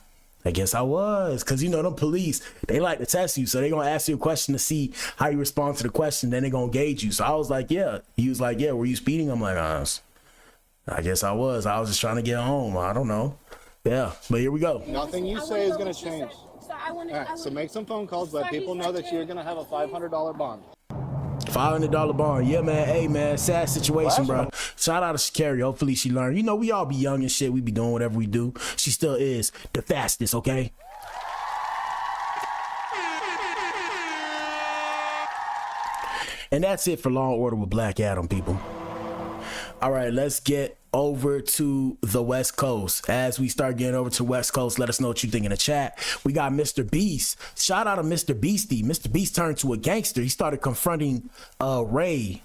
I guess I was, because you know them police, they like to test you, so they gonna ask you a question to see how you respond to the question, then they gonna gauge you. So I was like, yeah. He was like, yeah, were you speeding? I'm like, I guess I was. I was just trying to get home. I don't know. Yeah, but here we go. Nothing you say is going to change. All right, so make some phone calls. Let people know that you're going to have a $500 bond. $500 bond. Yeah, man. Hey, man. Sad situation, bro. Shout out to Shakari. Hopefully she learned. You know, we all be young and shit. We be doing whatever we do. She still is the fastest, okay? And that's it for Law and Order with Black Adam, people. All right, let's get over to the West Coast. As we start getting over to West Coast, let us know what you think in the chat. We got Mr. Beast. Shout out to Mr. Beastie. Mr. Beast turned to a gangster. He started confronting Ray.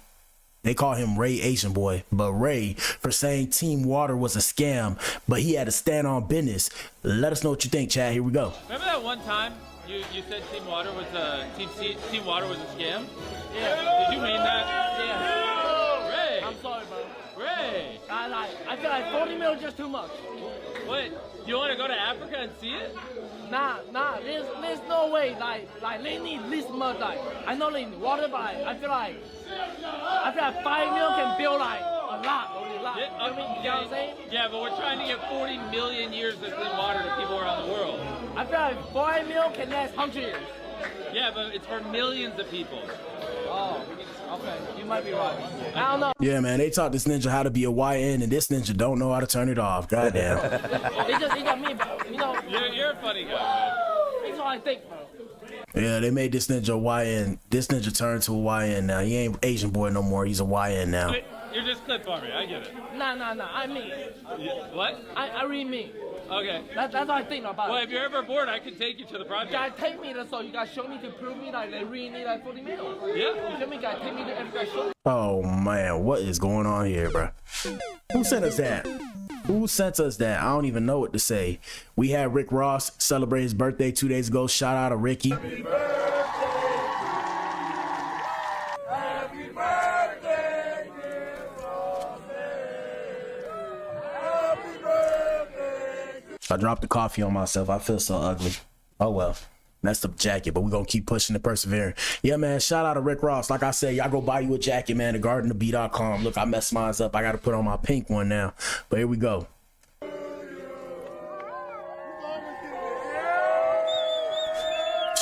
They call him Ray Asian Boy, but Ray, for saying Team Water was a scam, but he had to stand on business. Let us know what you think, Chad. Here we go. Remember that one time you said Team Water was a scam? Yeah. Did you mean that? Yeah. Ray. I'm sorry, bro. Ray. I feel like 40 mil is just too much. What? You want to go to Africa and see it? Nah. There's no way. Like they need this much. Like, I know they need water, but I feel like 5 mil can build like a lot. Yeah, you know what I'm saying? Yeah, but we're trying to get 40 million years of clean water to people around the world. I feel like 5 mil can last 100 years. Yeah, but it's for millions of people. Oh, okay. You might be right. I don't know. Yeah, man, they taught this ninja how to be a YN, and this ninja don't know how to turn it off. Goddamn. They got me, you know. You're a funny guy, man. That's all I think, bro. Yeah, they made this ninja a YN. This ninja turned to a YN now. He ain't Asian Boy no more. He's a YN now. You're just clip farming. I get it. Nah. I mean. What? I really mean. Okay. That's what I think about it. Well, if you're ever bored, I can take you to the project. You gotta take me there, so you gotta show me to prove me that they really need like 40 mil. Yeah. You feel me? You gotta take me to every guy show me. Oh, man. What is going on here, bro? Who sent us that? Who sent us that? I don't even know what to say. We had Rick Ross celebrate his birthday 2 days ago. Shout out to Ricky. Happy birthday, dear Happy birthday. I dropped the coffee on myself. I feel so ugly. Oh, well. That's the jacket, but we're going to keep pushing and persevering. Yeah, man, shout out to Rick Ross. Like I said, y'all go buy you a jacket, man, at gardenofb.com. Look, I messed mine up. I got to put on my pink one now. But here we go.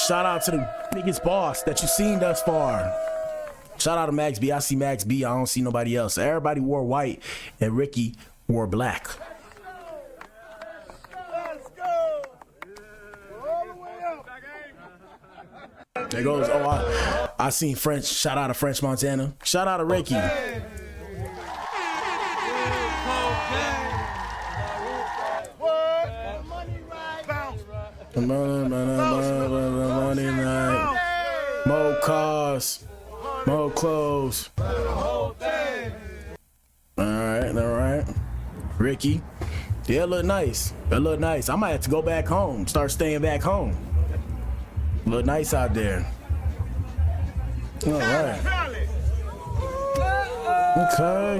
Shout out to the biggest boss that you've seen thus far. Shout out to Max B. I see Max B. I don't see nobody else. Everybody wore white, and Ricky wore black. There goes. Oh, I seen French. Shout out to French Montana. Shout out to Ricky. Money night. More cars. More clothes. All right. Ricky. Yeah, look nice. It look nice. I might have to go back home. Start staying back home. Look nice out there. All right. Okay.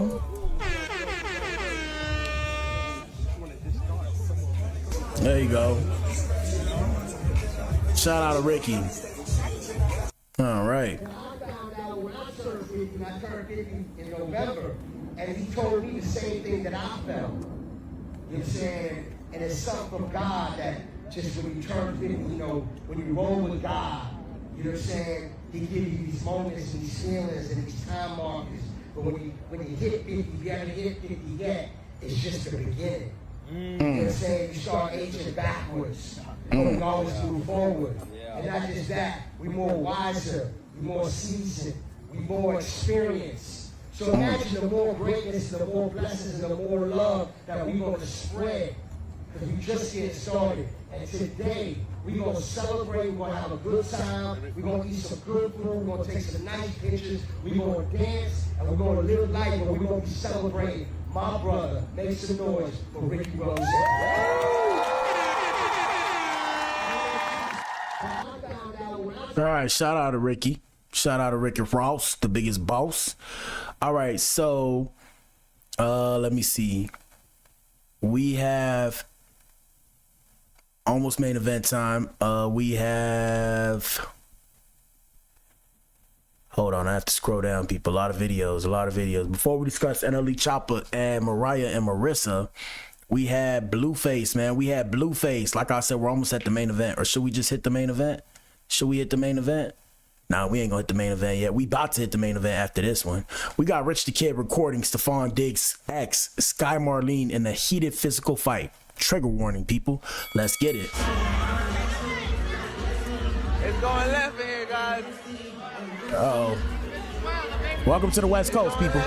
There you go. Shout out to Ricky. All right. In November, and he told me the same thing that I felt. You know what I'm saying? And it's something from God that just when you turn 50, you know, when you roll with God, you know what I'm saying? He gives you these moments and these feelings and these time markers. But when you hit 50, if you haven't hit 50 yet, it's just the beginning. You know what I'm saying? You start aging backwards. You don't always move forward. And not just that, we're more wiser, we're more seasoned, we're more experienced. So imagine the more greatness, the more blessings, and the more love that we're going to spread. Because we just getting started. And today, we're going to celebrate, we're going to have a good time, we're going to eat some good food, we're going to take some nice pictures, we're going to dance, and we're going to live life, but we're going to be celebrating my brother. Make some noise for Ricky Rose. All right, shout out to Ricky. Shout out to Ricky Ross, the biggest boss. All right, so let me see. We have almost main event time. We have, hold on, I have to scroll down, people. A lot of videos. Before we discuss NLE Choppa and Mariah and Marissa, we had Blueface, man. We had Blueface. Like I said, we're almost at the main event. Or should we just hit the main event? Should we hit the main event? Nah, we ain't gonna hit the main event yet. We about to hit the main event after this one. We got Rich the Kid recording Stephon Diggs' ex, Sky Marlene, in a heated physical fight. Trigger warning, people. Let's get it. It's going left in here, guys. Uh-oh. Welcome to the West Coast, people.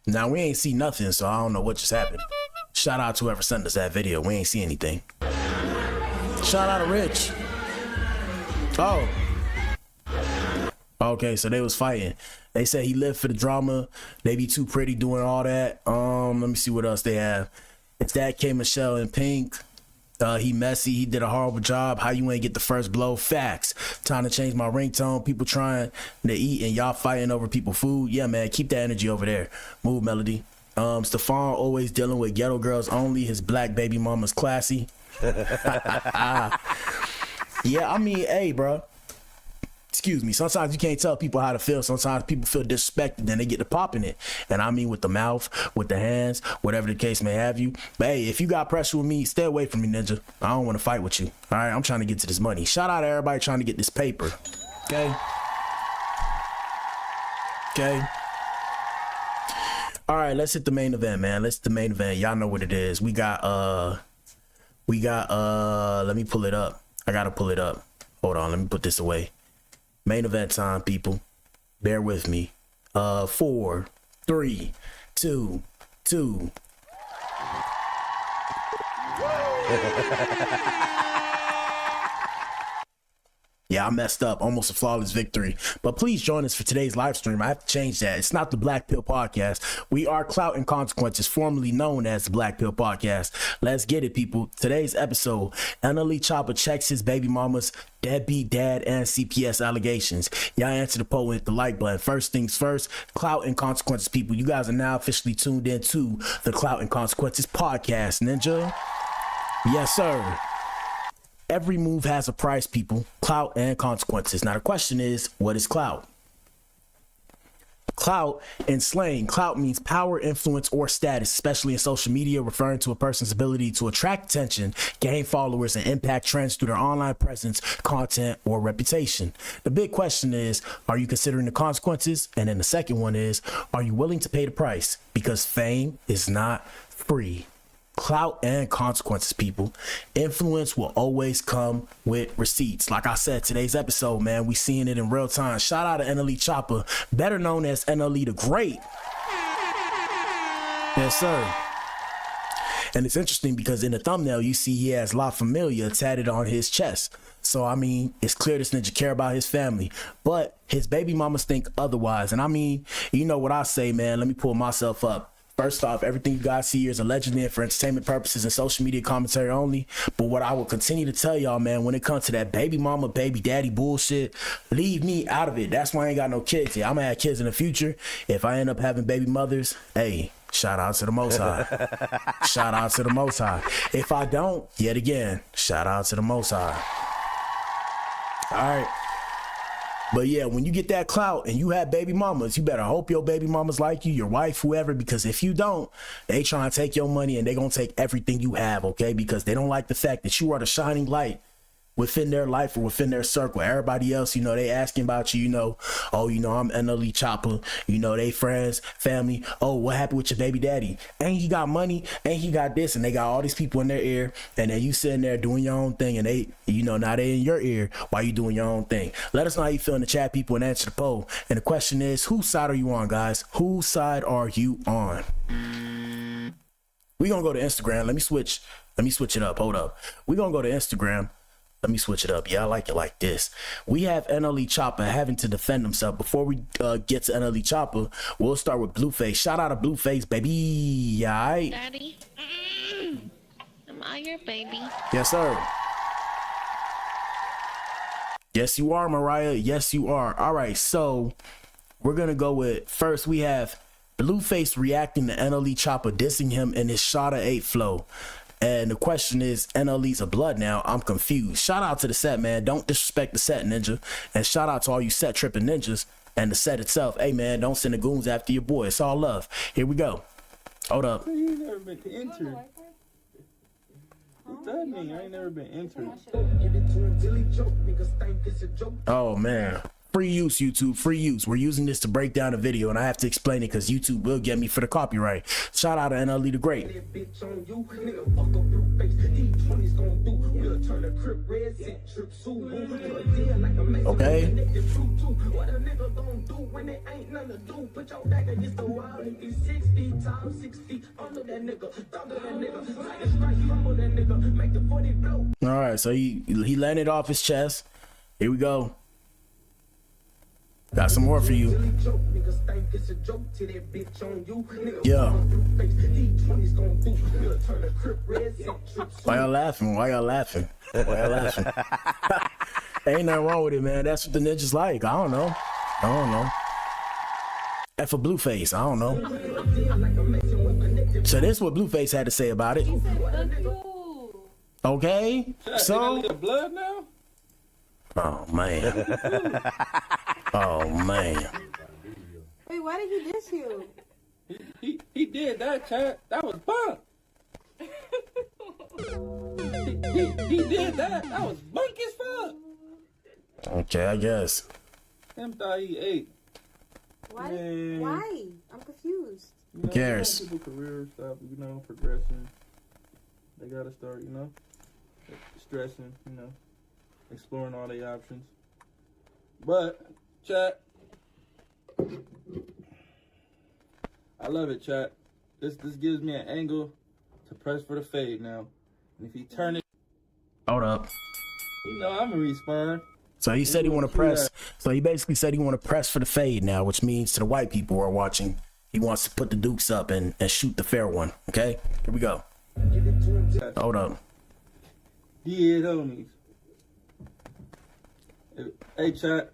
Now, we ain't see nothing, so I don't know what just happened. Shout out to whoever sent us that video. We ain't see anything. Shout out to Rich. Oh. Okay, so they was fighting. They said he lived for the drama. They be too pretty doing all that. Let me see what else they have. It's that K. Michelle in pink. He messy. He did a horrible job. How you ain't get the first blow? Facts. Time to change my ringtone. People trying to eat and y'all fighting over people food. Yeah, man. Keep that energy over there. Move, Melody. Stephon always dealing with ghetto girls only. His black baby mama's classy. Yeah, I mean, hey, bro. Excuse me. Sometimes you can't tell people how to feel. Sometimes people feel disrespected, then they get to popping it. And I mean with the mouth, with the hands, whatever the case may have you. But hey, if you got pressure with me, stay away from me, Ninja. I don't want to fight with you. All right, I'm trying to get to this money. Shout out to everybody trying to get this paper. Okay. Okay. All right, let's hit the main event, man. Let's hit the main event. Y'all know what it is. We got let me pull it up. I gotta pull it up. Hold on, let me put this away. Main event time, people. Bear with me. 4, 3, 2, 2. Yeah, I messed up. Almost a flawless victory. But please join us for today's live stream. I have to change that. It's not the Black Pill Podcast. We are Clout and Consequences, formerly known as the Black Pill Podcast. Let's get it, people. Today's episode, NLE Choppa checks his baby mama's deadbeat dad and CPS allegations. Y'all answer the poll and hit the like button. First things first, Clout and Consequences, people. You guys are now officially tuned in to the Clout and Consequences Podcast, Ninja. Yes, sir. Every move has a price, people. Clout and consequences. Now the question is, what is clout? Clout in slang, clout means power, influence, or status, especially in social media, referring to a person's ability to attract attention, gain followers, and impact trends through their online presence, content, or reputation. The big question is, are you considering the consequences? And then the second one is, are you willing to pay the price? Because fame is not free. Clout and consequences, people. Influence will always come with receipts. Like I said, today's episode, man, we seeing it in real time. Shout out to NLE Choppa, better known as NLE The Great. Yes, sir. And it's interesting because in the thumbnail, you see he has La Familia tatted on his chest. So, I mean, it's clear this ninja care about his family. But his baby mamas think otherwise. And I mean, you know what I say, man. Let me pull myself up. First off, everything you guys see here is allegedly and for entertainment purposes and social media commentary only. But what I will continue to tell y'all, man, when it comes to that baby mama, baby daddy bullshit, leave me out of it. That's why I ain't got no kids yet. I'm gonna have kids in the future. If I end up having baby mothers, hey, shout out to the Most High. Shout out to the Most High. If I don't, yet again, shout out to the Most High. All right. But yeah, when you get that clout and you have baby mamas, you better hope your baby mamas like you, your wife, whoever, because if you don't, they trying to take your money and they gonna take everything you have, okay? Because they don't like the fact that you are the shining light within their life or within their circle. Everybody else, you know, they asking about you, you know, oh, you know, I'm NLE Choppa, you know, they friends, family. Oh, what happened with your baby daddy? Ain't he got money? Ain't he got this? And they got all these people in their ear, and then you sitting there doing your own thing, and they, you know, now they in your ear while you doing your own thing. Let us know how you feel in the chat, people, and answer the poll. And the question is, whose side are you on, guys? Whose side are you on? We gonna go to Instagram. Let me switch it up. Hold up. We gonna go to Instagram. Let me switch it up. Yeah, I like it like this. We have NLE Choppa having to defend himself. Before we get to NLE Choppa, we'll start with Blueface. Shout out to Blueface, baby. Yeah, all right. Daddy, am I your baby? Yes, sir. Yes, you are, Mariah. Yes, you are. All right, so we're gonna go with, first we have Blueface reacting to NLE Choppa dissing him in his Shada 8 flow. And the question is, NLE's a blood now. I'm confused. Shout out to the set, man. Don't disrespect the set, ninja. And shout out to all you set tripping ninjas and the set itself. Hey, man, don't send the goons after your boy. It's all love. Here we go. Hold up. You ain't never been entered. What's that mean? I ain't never been entered. Oh, man. Free use, YouTube, free use. We're using this to break down a video, and I have to explain it because YouTube will get me for the copyright. Shout out to NLE The Great. Okay. All right, so he landed off his chest. Here we go. Got some more for you. Yeah. Why y'all laughing? Why y'all laughing? Why y'all laughing? Ain't nothing wrong with it, man. That's what the ninjas like. I don't know. I don't know. F for Blueface. I don't know. So this is what Blueface had to say about it. Okay. So. Blood now? Oh man. Oh man. Wait, why did he diss you? He did that, Chad. That was bunk. he did that. That was bunk as fuck. Okay, I guess. Him thought he ate. Why? Man. Why? I'm confused. You know, Who cares? People career stuff, you know, progressing. They gotta start, you know, stressing, you know, exploring all the options. But, chat, I love it, chat. This gives me an angle to press for the fade now. And if he turn it, hold up. You know, I'm gonna respawn. So he said he want to press. So he basically said he want to press for the fade now, which means to the white people who are watching, he wants to put the dukes up and shoot the fair one. Okay, here we go. Hold up. Yeah, homies. Hey, chat.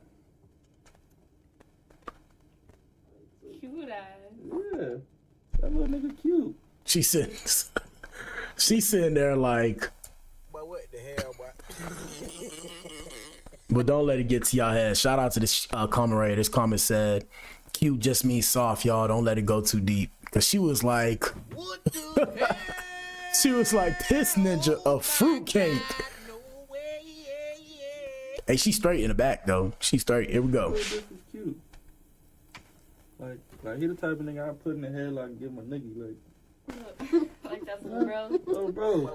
Cute ass. Yeah, that little nigga cute. She's sitting there like. But what the hell, boy? But don't let it get to y'all head. Shout out to this comment right here. This comment said, cute just means soft, y'all. Don't let it go too deep. Because she was like, she was like, this ninja a fruitcake. Hey, she's straight in the back, though. She's straight. Here we go. This is cute. Like he the type of nigga I put in the headlock and give him a nigga, like. Like that's little bro? Oh, bro.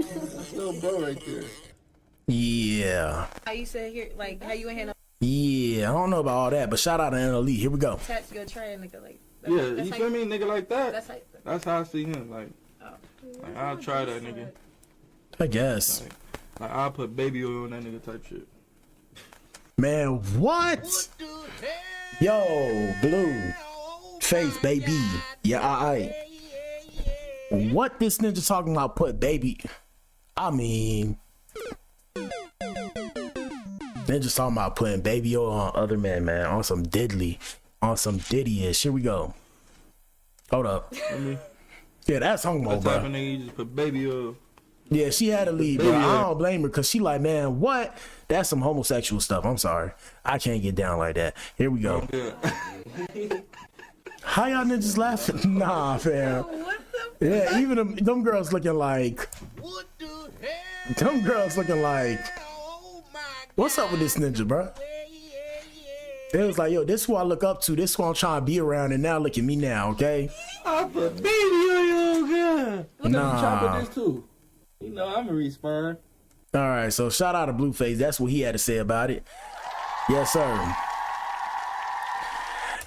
That's little bro right there. Yeah. How you said here, like how you ain't had no Yeah, I don't know about all that, but shout out to NLE. Here we go. attached to your train, nigga, like. Yeah, you feel me, nigga, like that? That's how I see him, like I'll try that nigga. I guess. Like I'll put baby oil on that nigga type shit. Man, what? Yo, blue face, baby. Yeah, alright. What this ninja talking about? Put baby. I mean, ninja talking about putting baby oil on other men, man. On some diddly, on some diddy-ish. Here we go. Hold up. Yeah, that's homo, That type bro. of nigga, you just put baby oil. Yeah, she had to leave, bro. I don't blame her because she like, man, what? That's some homosexual stuff. I'm sorry. I can't get down like that. Here we go. How y'all niggas laughing? Nah, fam. Yeah, even them girls looking like. What the hell? Them girls looking like, what's up with this ninja, bro? It was like, yo, this is who I look up to. This is who I'm trying to be around, and now look at me now, okay? I put baby on your girl. Look Nah. at Choppa this too. You know I'm a respond. All right, so shout out to Blueface. That's what he had to say about it. Yes, sir.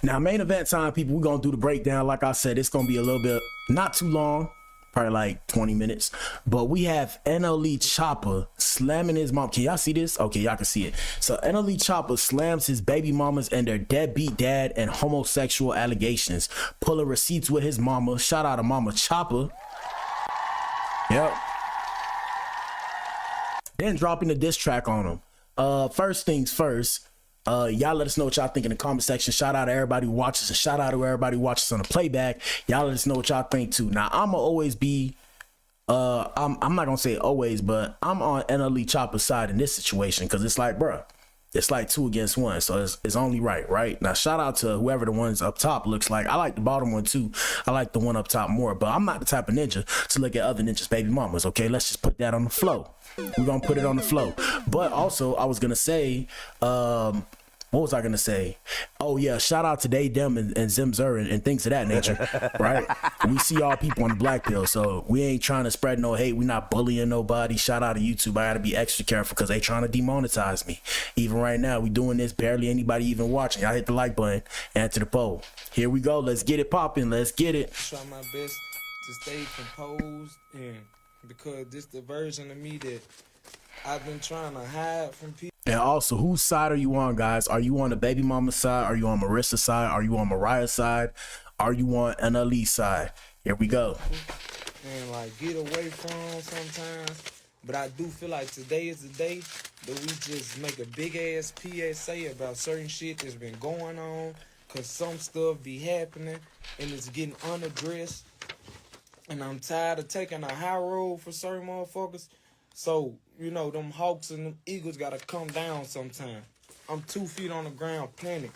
Now, main event time, people, we're going to do the breakdown. Like I said, it's going to be a little bit, not too long, probably like 20 minutes. But we have NLE Choppa slamming his mom. Can y'all see this? Okay, y'all can see it. So NLE Choppa slams his baby mamas and their deadbeat dad and homosexual allegations. Pulling receipts with his mama. Shout out to Mama Choppa. Yep. Then dropping the diss track on him. First things first, y'all let us know what y'all think in the comment section. Shout out to everybody who watches and shout out to everybody who watches on the playback. Y'all let us know what y'all think too. Now I'ma always be I'm not gonna say always, but I'm on NLE Choppa's side in this situation because it's like, bruh, it's like 2 against 1, so it's only right? Now shout out to whoever the ones up top looks like. I like the bottom one too. I like the one up top more, but I'm not the type of ninja to look at other ninjas' baby mamas. Okay, let's just put that on the flow. We're gonna put it on the flow. But also I was gonna say, what was I gonna say? Oh yeah, shout out to they, them, and Zimzer and things of that nature, right? We see all people on the black pill, so we ain't trying to spread no hate. We not bullying nobody. Shout out to YouTube. I gotta be extra careful because they trying to demonetize me. Even right now, we doing this, barely anybody even watching. I hit the like button, answer the poll. Here we go. Let's get it popping. Let's get it. Try my best to stay composed, and because this the version of me that I've been trying to hide from people. And also, whose side are you on, guys? Are you on the baby mama side? Are you on Marissa's side? Are you on Mariah's side? Are you on NLE's side? Here we go. And like get away from sometimes, but I do feel like today is the day that we just make a big ass PSA about certain shit that's been going on, cause some stuff be happening and it's getting unaddressed, and I'm tired of taking a high road for certain motherfuckers. So, you know, them Hawks and them Eagles gotta come down sometime. I'm 2 feet on the ground planting.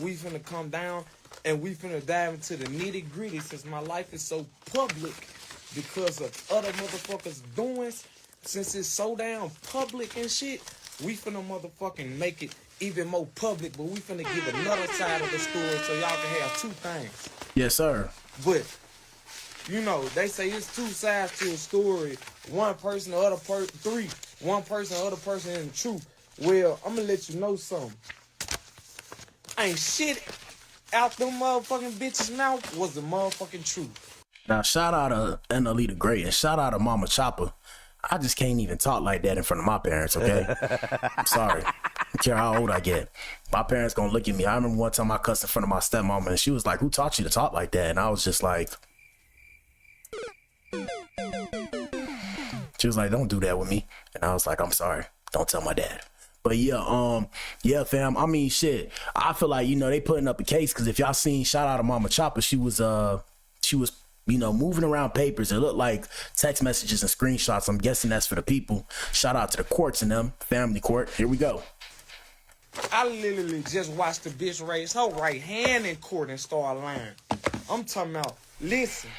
We finna come down and we finna dive into the nitty gritty since my life is so public because of other motherfuckers doing. Since it's so damn public and shit, we finna motherfucking make it even more public, but we finna give another side of the story so y'all can have 2 things. Yes, sir. But you know, they say it's 2 sides to a story. One person, the other person, 3. One person, the other person in the truth. Well, I'm gonna let you know something. Ain't shit out them motherfucking bitches' mouth was the motherfucking truth. Now, shout out to NLE The Great and shout out to Mama Choppa. I just can't even talk like that in front of my parents, okay? I'm sorry. I don't care how old I get. My parents gonna look at me. I remember one time I cussed in front of my stepmama and she was like, who taught you to talk like that? And I was just like, she was like, don't do that with me. And I was like, I'm sorry. Don't tell my dad. But yeah, fam. I mean, shit. I feel like, you know, they putting up a case because if y'all seen, shout out to Mama Choppa, she was, you know, moving around papers. It looked like text messages and screenshots. I'm guessing that's for the people. Shout out to the courts and them, family court. Here we go. I literally just watched the bitch raise her right hand in court and start lying. I'm talking about, listen,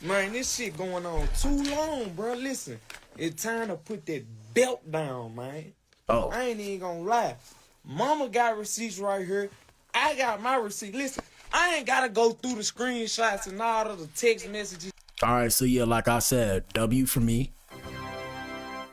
man, this shit going on too long, bro. Listen, it's time to put that belt down, man. Oh. I ain't even gonna lie. Mama got receipts right here. I got my receipt. Listen, I ain't gotta go through the screenshots and all of the text messages. All right, so yeah, like I said, W for me.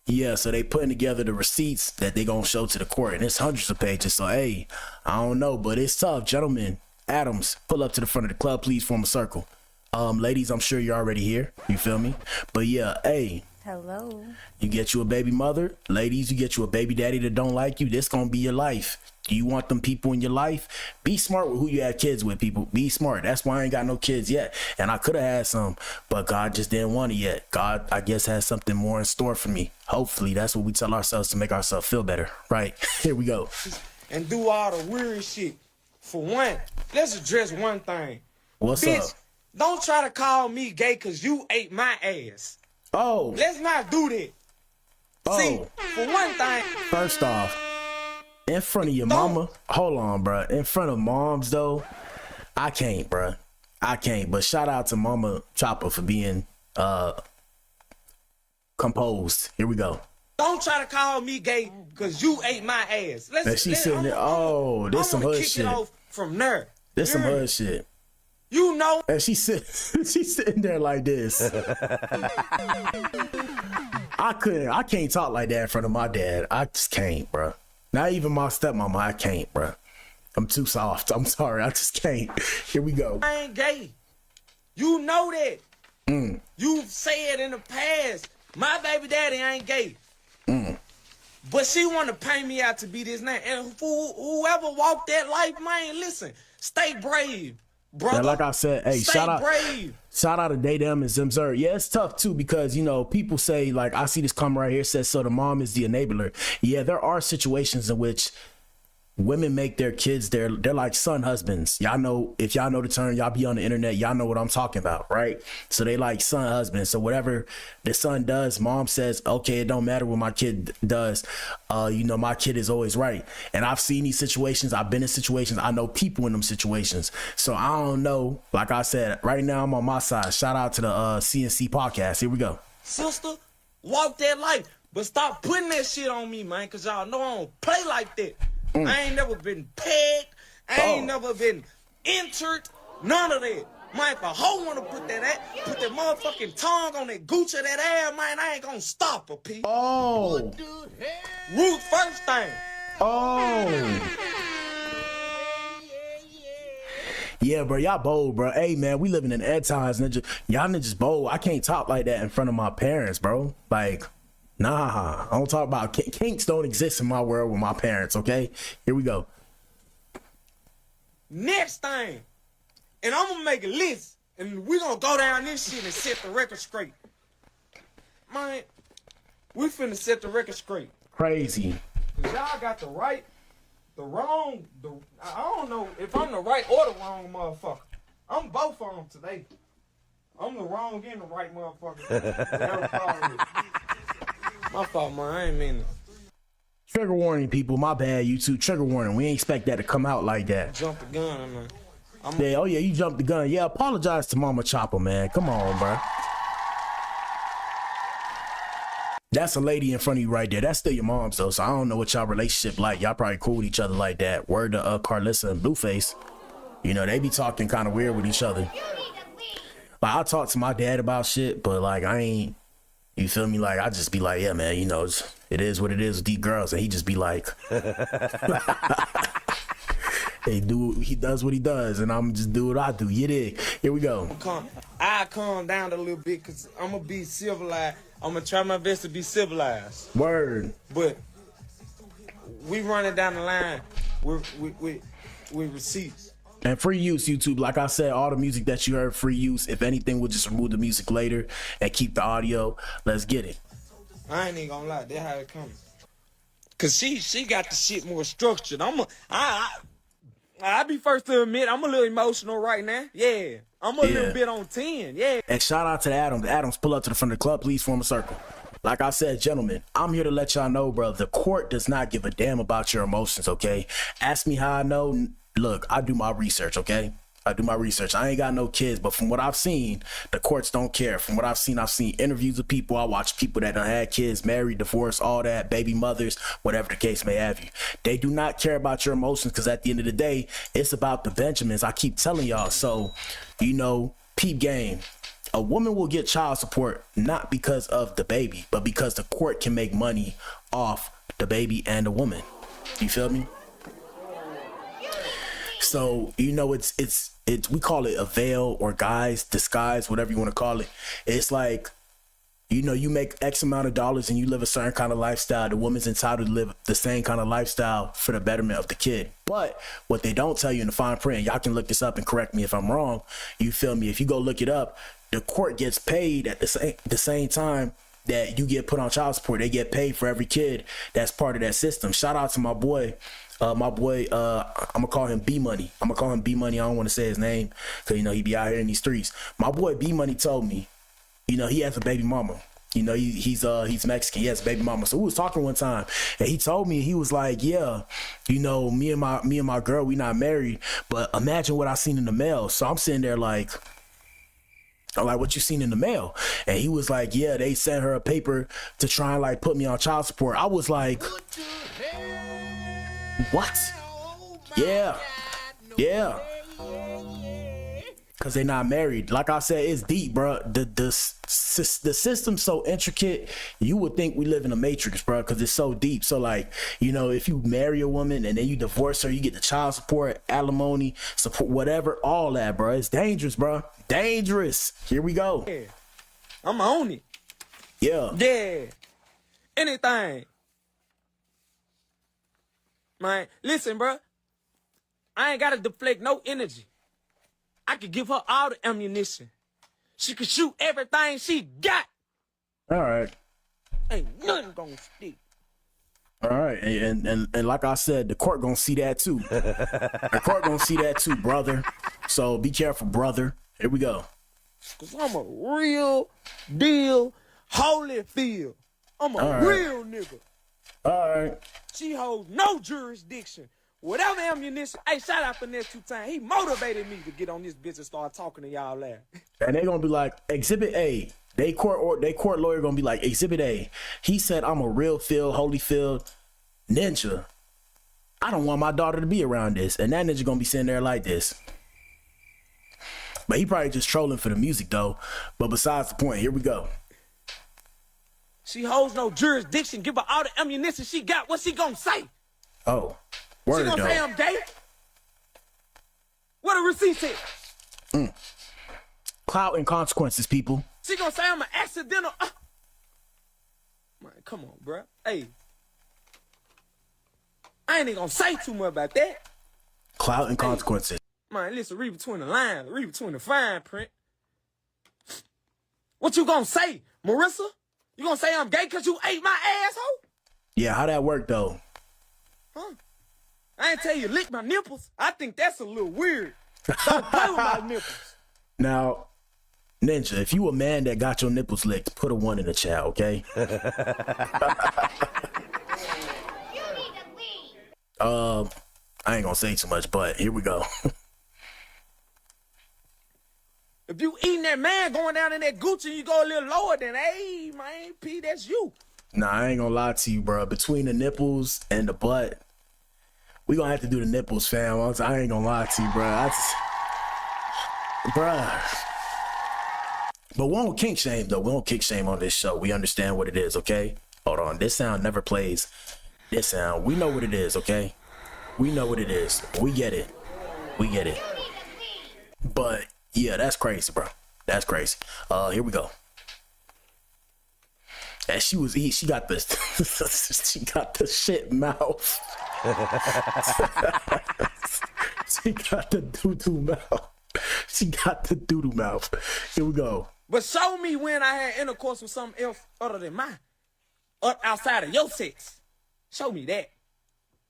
Yeah, so they putting together the receipts that they gonna show to the court, and it's hundreds of pages. So hey, I don't know, but it's tough, gentlemen. Adams, pull up to the front of the club, please form a circle. Ladies, I'm sure you're already here. You feel me? But yeah, hey. Hello. You get you a baby mother. Ladies, you get you a baby daddy that don't like you. This gonna be your life. Do you want them people in your life? Be smart with who you have kids with, people. Be smart. That's why I ain't got no kids yet. And I could have had some, but God just didn't want it yet. God, I guess, has something more in store for me. Hopefully, that's what we tell ourselves to make ourselves feel better. Right? Here we go. And do all the weird shit. For one, let's address one thing. What's Bitch, up? don't try to call me gay because you ate my ass. Oh. Let's not do that. Oh. See, for one thing. First off, in front of your mama, hold on, bro. In front of moms, though, I can't, bro. I can't. But shout out to Mama Choppa for being composed. Here we go. Don't try to call me gay because you ate my ass. And she's sitting there. Oh, this some hood shit. Kick it off from there. This some hood shit. You know. And she's sitting there like this. I can't talk like that in front of my dad. I just can't, bro. Not even my stepmama, I can't, bro. I'm too soft. I'm sorry, I just can't. Here we go. I ain't gay. You know that. You've said in the past, my baby daddy ain't gay. But she want to paint me out to be this name. And whoever walked that life, man, listen, stay brave, brother. Yeah, like I said, hey, stay shout out to Day Them and Zimzer. Yeah, it's tough too because, you know, people say, like, I see this comment right here, says, so the mom is the enabler. Yeah, there are situations in which women make their kids, they're like son husbands. Y'all know, if y'all know the term, y'all be on the internet, y'all know what I'm talking about, right? So they like son husbands. So whatever the son does, mom says, okay, it don't matter what my kid does. You know, my kid is always right. And I've seen these situations. I've been in situations. I know people in them situations. So I don't know. Like I said, right now I'm on my side. Shout out to the CNC podcast. Here we go. Sister, walk that life. But stop putting that shit on me, man, because y'all know I don't play like that. I ain't never been pegged. I ain't never been entered. None of that. Man, if a hoe wanna put that motherfucking tongue on that gooch of that ass, man, I ain't gonna stop her, P. Oh. Root first thing. Oh. Yeah, bro, y'all bold, bro. Hey, man, we living in ed times, ninja. Y'all niggas bold. I can't talk like that in front of my parents, bro. Like, nah, I don't talk about kinks. Don't exist in my world with my parents. Okay, here we go. Next thing, and I'm gonna make a list, and we gonna go down this shit and set the record straight. Man, we finna set the record straight. Crazy. Cause y'all got the right, the wrong. I don't know if I'm the right or the wrong motherfucker. I'm both of them today. I'm the wrong and the right motherfucker. My fault, man. I ain't mean to. Trigger warning, people. My bad, YouTube. Trigger warning. We ain't expect that to come out like that. Jump the gun, man. Yeah, oh yeah, you jumped the gun. Yeah, apologize to Mama Choppa, man. Come on, bro. That's a lady in front of you right there. That's still your mom's though, so I don't know what y'all relationship like. Y'all probably cool with each other like that. Word to Carlissa and Blueface. You know, they be talking kind of weird with each other. Like, I talk to my dad about shit, but like I ain't. You feel me? Like, I just be like, yeah, man, you know, it is what it is with these girls. And he just be like, he does what he does, and I'm just do what I do. You dig? Here we go. I calm down a little bit because I'm going to be civilized. I'm going to try my best to be civilized. Word. But we running down the line with receipts. And free use, YouTube. Like I said, all the music that you heard, free use. If anything, we'll just remove the music later and keep the audio. Let's get it. I ain't even gonna lie. That's how it comes. Cause she got the shit more structured. I be first to admit I'm a little emotional right now. Yeah. I'm a little bit on 10. Yeah. And shout out to the Adams. Adams, pull up to the front of the club. Please form a circle. Like I said, gentlemen, I'm here to let y'all know, bro, the court does not give a damn about your emotions, okay? Ask me how I know. Look, I do my research, okay? I do my research. I ain't got no kids, but from what I've seen, the courts don't care. From what I've seen interviews with people. I watch people that done had kids, married, divorced, all that, baby mothers, whatever the case may have you. They do not care about your emotions because at the end of the day, it's about the Benjamins. I keep telling y'all. So, you know, peep game. A woman will get child support not because of the baby, but because the court can make money off the baby and the woman. You feel me? So, you know, it's we call it a veil or disguise, whatever you want to call it. It's like, you know, you make X amount of dollars and you live a certain kind of lifestyle. The woman's entitled to live the same kind of lifestyle for the betterment of the kid. But what they don't tell you in the fine print, y'all can look this up and correct me if I'm wrong. You feel me? If you go look it up, the court gets paid at the same time that you get put on child support. They get paid for every kid that's part of that system. Shout out to my boy. I'm gonna call him B Money. I don't want to say his name because, you know, he be out here in these streets. My boy B Money told me, you know, he has a baby mama. You know, he's Mexican. He has a baby mama. So we was talking one time, and he told me, he was like, yeah, you know, me and my girl, we not married, but imagine what I seen in the mail. So I'm sitting there like, like, what you seen in the mail? And he was like, yeah, they sent her a paper to try and like put me on child support. I was like, what? Yeah. Cause they not married. Like I said, it's deep, bro. The system's so intricate. You would think we live in a matrix, bro, because it's so deep. So like, you know, if you marry a woman and then you divorce her, you get the child support, alimony, support, whatever, all that, bro. It's dangerous, bro. Dangerous. Here we go. Yeah. I'm on it. Yeah. Yeah. Anything. Man, listen, bro. I ain't gotta deflect no energy. I could give her all the ammunition. She could shoot everything she got. All right. Ain't nothing gonna stick. All right, and like I said, the court gonna see that too. The court gonna see that too, brother. So be careful, brother. Here we go. Cause I'm a real deal Holyfield. I'm a real nigga. All right. She holds no jurisdiction. Whatever ammunition. Hey, shout out Finesse 2 times. He motivated me to get on this bitch and start talking to y'all there. And they gonna be like, Exhibit A. They court lawyer gonna be like, Exhibit A. He said I'm a real Holyfield ninja. I don't want my daughter to be around this. And that ninja gonna be sitting there like this. But he probably just trolling for the music though. But besides the point, here we go. She holds no jurisdiction. Give her all the ammunition she got. What's she gonna say? Oh. She gonna say I'm gay? What a receipt said. Clout and consequences, people. She gonna say I'm an accidental. Man, come on, bro. Hey, I ain't even gonna say too much about that. Clout and consequences. Man, listen, read between the lines, read between the fine print. What you gonna say, Marissa? You gonna say I'm gay because you ate my asshole? Yeah, how that work though? Huh? I ain't tell you lick my nipples. I think that's a little weird. Don't play with my nipples. Now, Ninja, if you a man that got your nipples licked, put a 1 in the chat, okay? I ain't gonna say too much, but here we go. If you eating that man going down in that Gucci, you go a little lower than, hey, man, P, that's you. Nah, I ain't gonna lie to you, bro. Between the nipples and the butt, we gonna have to do the nipples, fam. I ain't gonna lie to you, bro. Bruh. But we don't kink shame, though. We don't kink shame on this show. We understand what it is, okay? Hold on. This sound never plays. This sound. We know what it is, okay? We know what it is. We get it. We get it. But, yeah, that's crazy, bro. That's crazy. Here we go. And she got the she got the shit mouth. She got the doo-doo mouth. She got the doo-doo mouth. Here we go. But show me when I had intercourse with something else other than mine. Outside of your sex. Show me that.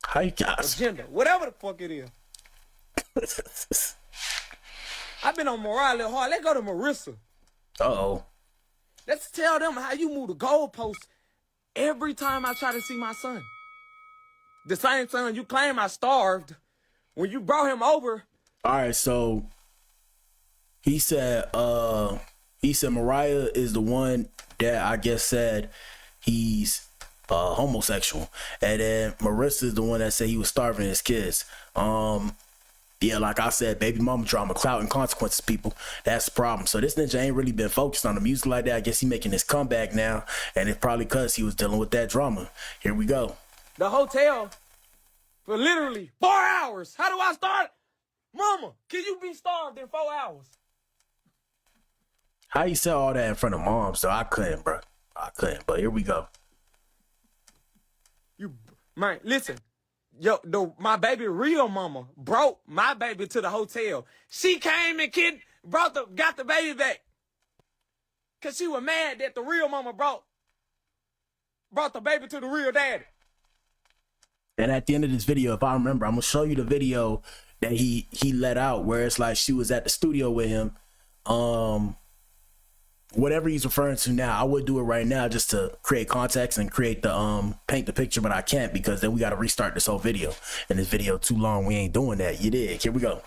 How you guys? Agenda. Whatever the fuck it is. I've been on Mariah a little hard. Let's go to Marissa. Uh-oh. Let's tell them how you move the goalposts every time I try to see my son. The same son you claim I starved when you brought him over. All right, so he said Mariah is the one that I guess said he's homosexual, and then Marissa is the one that said he was starving his kids. Yeah, like I said, baby mama drama, clout and consequences, people. That's the problem. So this ninja ain't really been focused on the music like that. I guess he making his comeback now, and it's probably because he was dealing with that drama. Here we go. The hotel for literally 4 hours. How do I start? Mama, can you be starved in 4 hours? How you say all that in front of moms, though? I couldn't, bro. I couldn't, but here we go. Man, listen. Yo, my baby real mama brought my baby to the hotel. She came and got the baby back. Cause she was mad that the real mama brought the baby to the real daddy. And at the end of this video, if I remember, I'm gonna show you the video that he let out where it's like she was at the studio with him. Whatever he's referring to now, I would do it right now just to create context and create the paint the picture, but I can't because then we got to restart this whole video. And this video too long, we ain't doing that. You did. Here we go.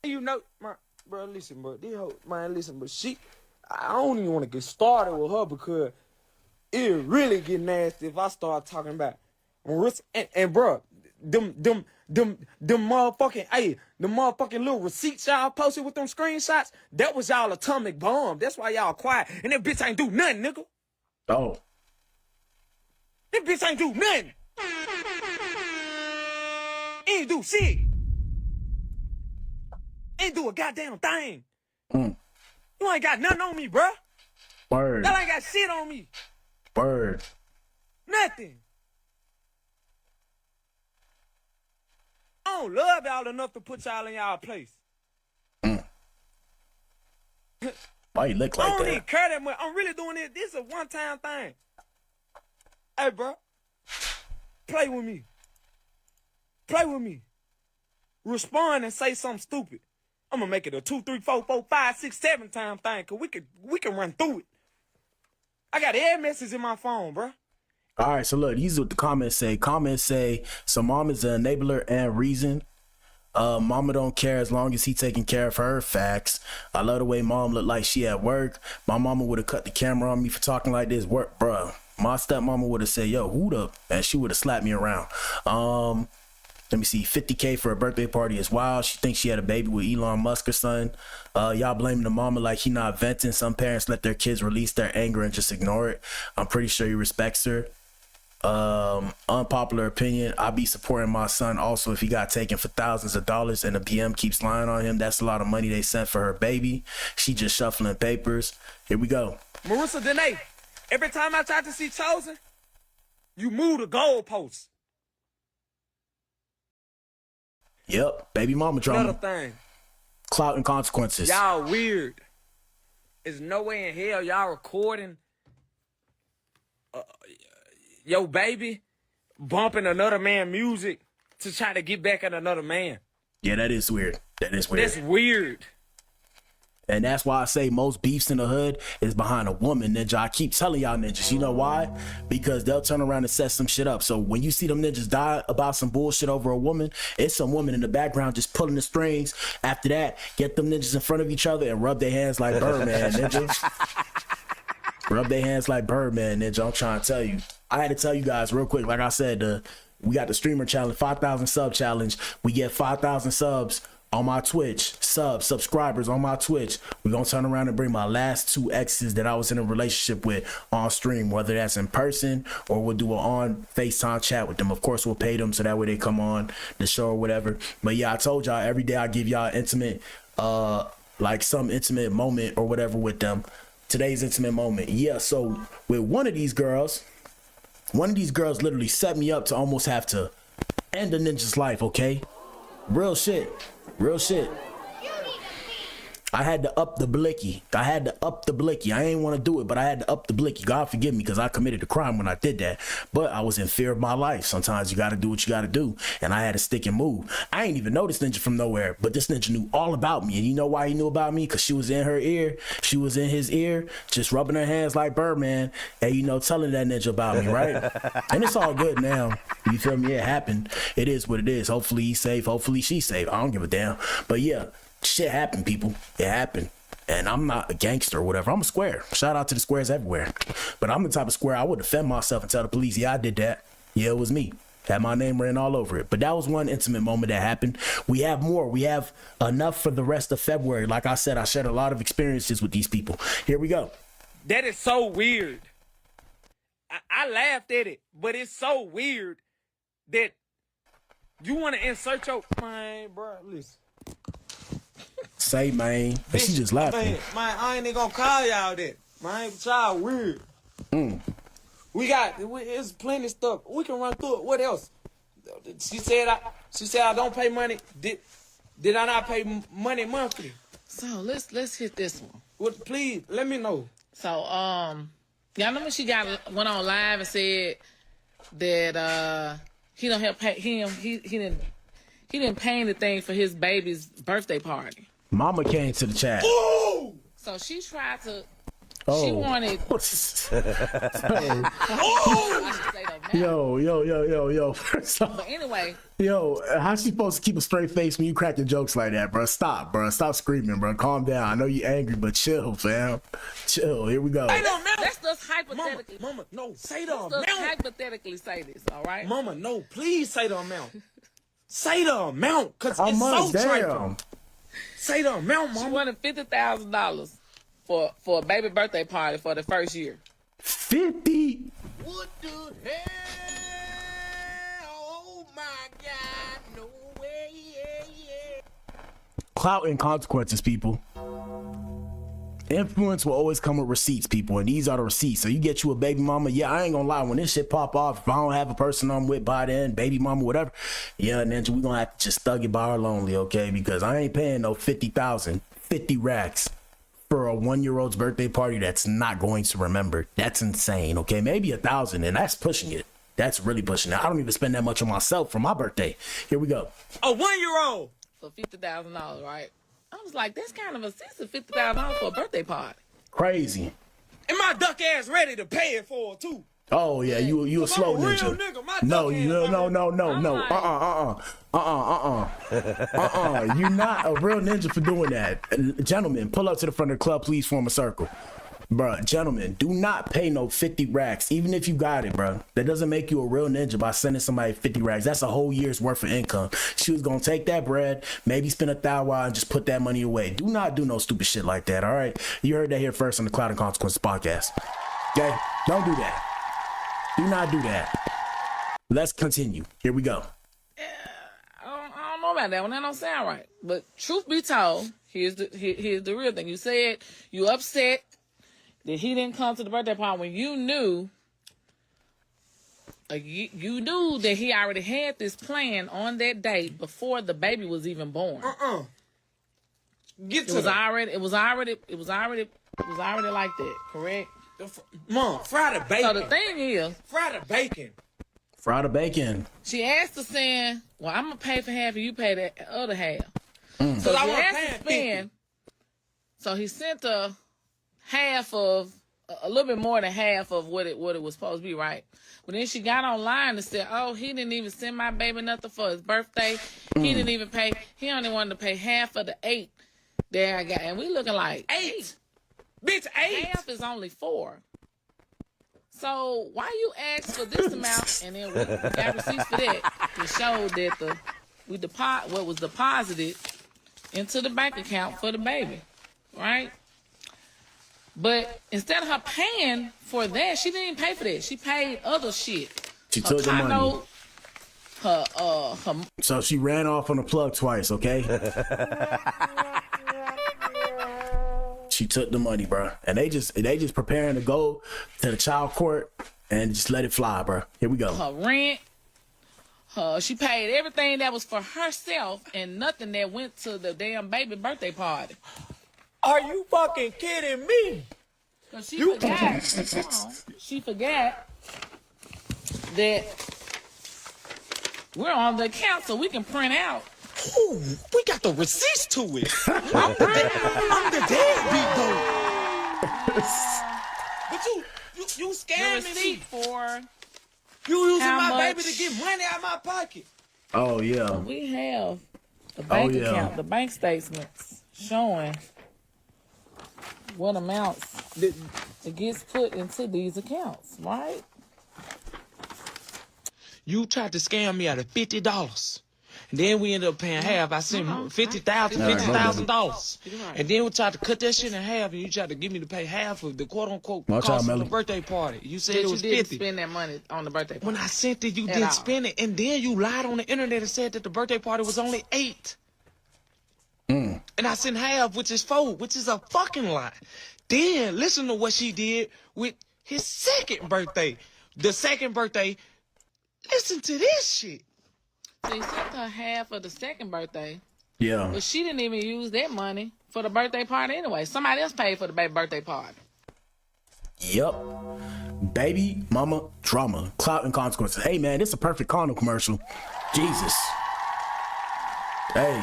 You know, bro, listen, bro. This hoe, man, listen, but I don't even want to get started with her because it really get nasty if I start talking about and bro, them motherfucking, the motherfucking little receipts y'all posted with them screenshots, that was y'all atomic bomb. That's why y'all quiet. And that bitch ain't do nothing, nigga. Oh. That bitch ain't do nothing. Ain't do shit. Ain't do a goddamn thing. You ain't got nothing on me, bruh. Word. Y'all ain't got shit on me. Word. Nothing. I don't love y'all enough to put y'all in y'all place. Why you look like I don't that? even care that much. I'm really doing it. This is a one-time thing. Hey, bro. Play with me. Play with me. Respond and say something stupid. I'm gonna make it a 2, 3, 4, 5, 6, 7 time thing, cause we can run through it. I got every message in my phone, bro. All right, so look, these are what the comments say. Comments say, so mom is an enabler and reason. Mama don't care as long as he taking care of her. Facts. I love the way mom looked like she at work. My mama would have cut the camera on me for talking like this. Work, bruh. My stepmama would have said, yo, who the? And she would have slapped me around. Let me see, 50K for a birthday party is wild. She thinks she had a baby with Elon Musk or something. Y'all blaming the mama like he not venting. Some parents let their kids release their anger and just ignore it. I'm pretty sure he respects her. Unpopular opinion, I be supporting my son also if he got taken for thousands of dollars and the PM keeps lying on him. That's a lot of money they sent for her baby. She just shuffling papers. Here we go. Marissa Dene, every time I try to see Chosen, you move the goalposts. Yep, baby mama drama. Another thing. Clout and consequences. Y'all weird. There's no way in hell y'all recording your baby bumping another man's music to try to get back at another man. Yeah, that is weird. That is weird. That's weird. And that's why I say most beefs in the hood is behind a woman, ninja. I keep telling y'all ninjas. You know why? Because they'll turn around and set some shit up. So when you see them ninjas die about some bullshit over a woman, it's some woman in the background just pulling the strings. After that, get them ninjas in front of each other and rub their hands like Birdman, ninja. Rub their hands like Birdman, ninja. I'm trying to tell you. I had to tell you guys real quick. Like I said, we got the streamer challenge, 5,000 sub challenge. We get 5,000 subs on my Twitch, subscribers on my Twitch. We're gonna turn around and bring my last 2 exes that I was in a relationship with on stream, whether that's in person or we'll do an on FaceTime chat with them. Of course, we'll pay them so that way they come on the show or whatever. But yeah, I told y'all every day I give y'all intimate, like some intimate moment or whatever with them. Today's intimate moment. Yeah, so with one of these girls literally set me up to almost have to end a ninja's life, okay? Real shit. Real shit. I had to up the blicky. I ain't want to do it, but I had to up the blicky. God forgive me because I committed a crime when I did that. But I was in fear of my life. Sometimes you got to do what you got to do. And I had to stick and move. I ain't even know this ninja from nowhere, but this ninja knew all about me. And you know why he knew about me? Because she was in her ear. She was in his ear, just rubbing her hands like Birdman. And, you know, telling that ninja about me, right? And it's all good now. You feel me? It happened. It is what it is. Hopefully he's safe. Hopefully she's safe. I don't give a damn. But yeah. Shit happened, people. It happened. And I'm not a gangster or whatever. I'm a square. Shout out to the squares everywhere. But I'm the type of square I would defend myself and tell the police, yeah, I did that. Yeah, it was me. Had my name written all over it. But that was one intimate moment that happened. We have more. We have enough for the rest of February. Like I said, I shared a lot of experiences with these people. Here we go. That is so weird. I laughed at it, but it's so weird that you want to insert your... Man, bro, listen. Say, man. But she just laughing. Man, I ain't even gonna call y'all that. Man, y'all weird. It's plenty of stuff. We can run through it. What else? She said I don't pay money. Did I not pay money monthly? So let's hit this one. Well, please let me know. So y'all know when she went on live and said that he don't help pay him. He didn't pay anything for his baby's birthday party. Mama came to the chat. Ooh! So she tried to. Oh. She wanted. Oh! I should say though, Yo. But anyway. Yo, how's she supposed to keep a straight face when you cracking jokes like that, bro? Stop, bro. Stop screaming, bro. Calm down. I know you're angry, but chill, fam. Chill. Here we go. Let's just hypothetically. Mama, no, say the amount. Let's just hypothetically say this, all right? Mama, no, please say the amount. Say the amount, because it's much? so trifling. Say the amount, Mama. She wanted $50,000 for a baby birthday party for the first year. 50? What the hell? Oh my God, no way, yeah. Clout and consequences, people. Influence will always come with receipts, people, and these are the receipts. So you get you a baby mama. Yeah, I ain't gonna lie. When this shit pop off, if I don't have a person I'm with by then, baby mama, whatever, yeah, Ninja, we gonna have to just thug it by our lonely, okay? Because I ain't paying no 50,000, 50 racks for a 1-year-old's birthday party that's not going to remember. That's insane, okay? Maybe 1,000, and that's pushing it. That's really pushing it. I don't even spend that much on myself for my birthday. Here we go. A 1-year-old for $50,000, right? I was like, that's kind of excessive, $50,000 for a birthday party. Crazy. And my duck ass ready to pay it for it too. Oh yeah, you a slow ninja. No, You're not a real ninja for doing that. Gentlemen, pull up to the front of the club, please form a circle. Bruh, gentlemen, do not pay no 50 racks, even if you got it, bruh. That doesn't make you a real ninja by sending somebody 50 racks. That's a whole year's worth of income. She was gonna take that bread, maybe spend $1,000 and just put that money away. Do not do no stupid shit like that, all right? You heard that here first on the Cloud and Consequences podcast. Okay? Don't do that. Do not do that. Let's continue. Here we go. I don't know about that one. That don't sound right. But truth be told, here's the real thing. You said you upset that he didn't come to the birthday party when you knew, you knew that he already had this plan on that date before the baby was even born. It was already like that, correct? Mom, fry the bacon. So the thing is, fry the bacon. Fry the bacon. She asked the saying, well, I'm gonna pay for half and you pay the other half. So she asked to spend. So he sent her half of, a little bit more than half of what it was supposed to be, right? But then she got online and said, oh, he didn't even send my baby nothing for his birthday. He didn't even pay, he only wanted to pay half of the 8 that I got. And we looking like 8. Bitch, 8. Half is only 4. So why you ask for this amount and then we got receipts for that to show that what was deposited into the bank account for the baby, right? But instead of her paying for that, she didn't even pay for that. She paid other shit. She took the money. So she ran off on the plug twice, okay? She took the money, bro. And they just preparing to go to the child court and just let it fly, bro. Here we go. Her rent. She paid everything that was for herself and nothing that went to the damn baby birthday party. Are you fucking kidding me? She forgot that we're on the account so we can print out. Ooh, we got the receipts to it. I'm the deadbeat though. But you scared me. For you using my baby to get money out of my pocket. Oh yeah. We have the bank account, the bank statements showing what amounts it gets put into these accounts, right? You tried to scam me out of $50. And then we ended up paying half. I sent $50,000. And then we tried to cut that shit in half, and you tried to get me to pay half of the quote-unquote cost of the birthday party. You said it was $50. You didn't spend that money on the birthday party. When I sent it, you didn't spend it. And then you lied on the internet and said that the birthday party was only 8. And I sent half, which is 4, which is a fucking lie. Then listen to what she did with his second birthday. The second birthday, listen to this shit. So he sent her half of the second birthday. Yeah. But she didn't even use that money for the birthday party anyway. Somebody else paid for the baby birthday party. Yep. Baby mama drama. Clout and consequences. Hey man, this is a perfect condom commercial. Jesus. Hey.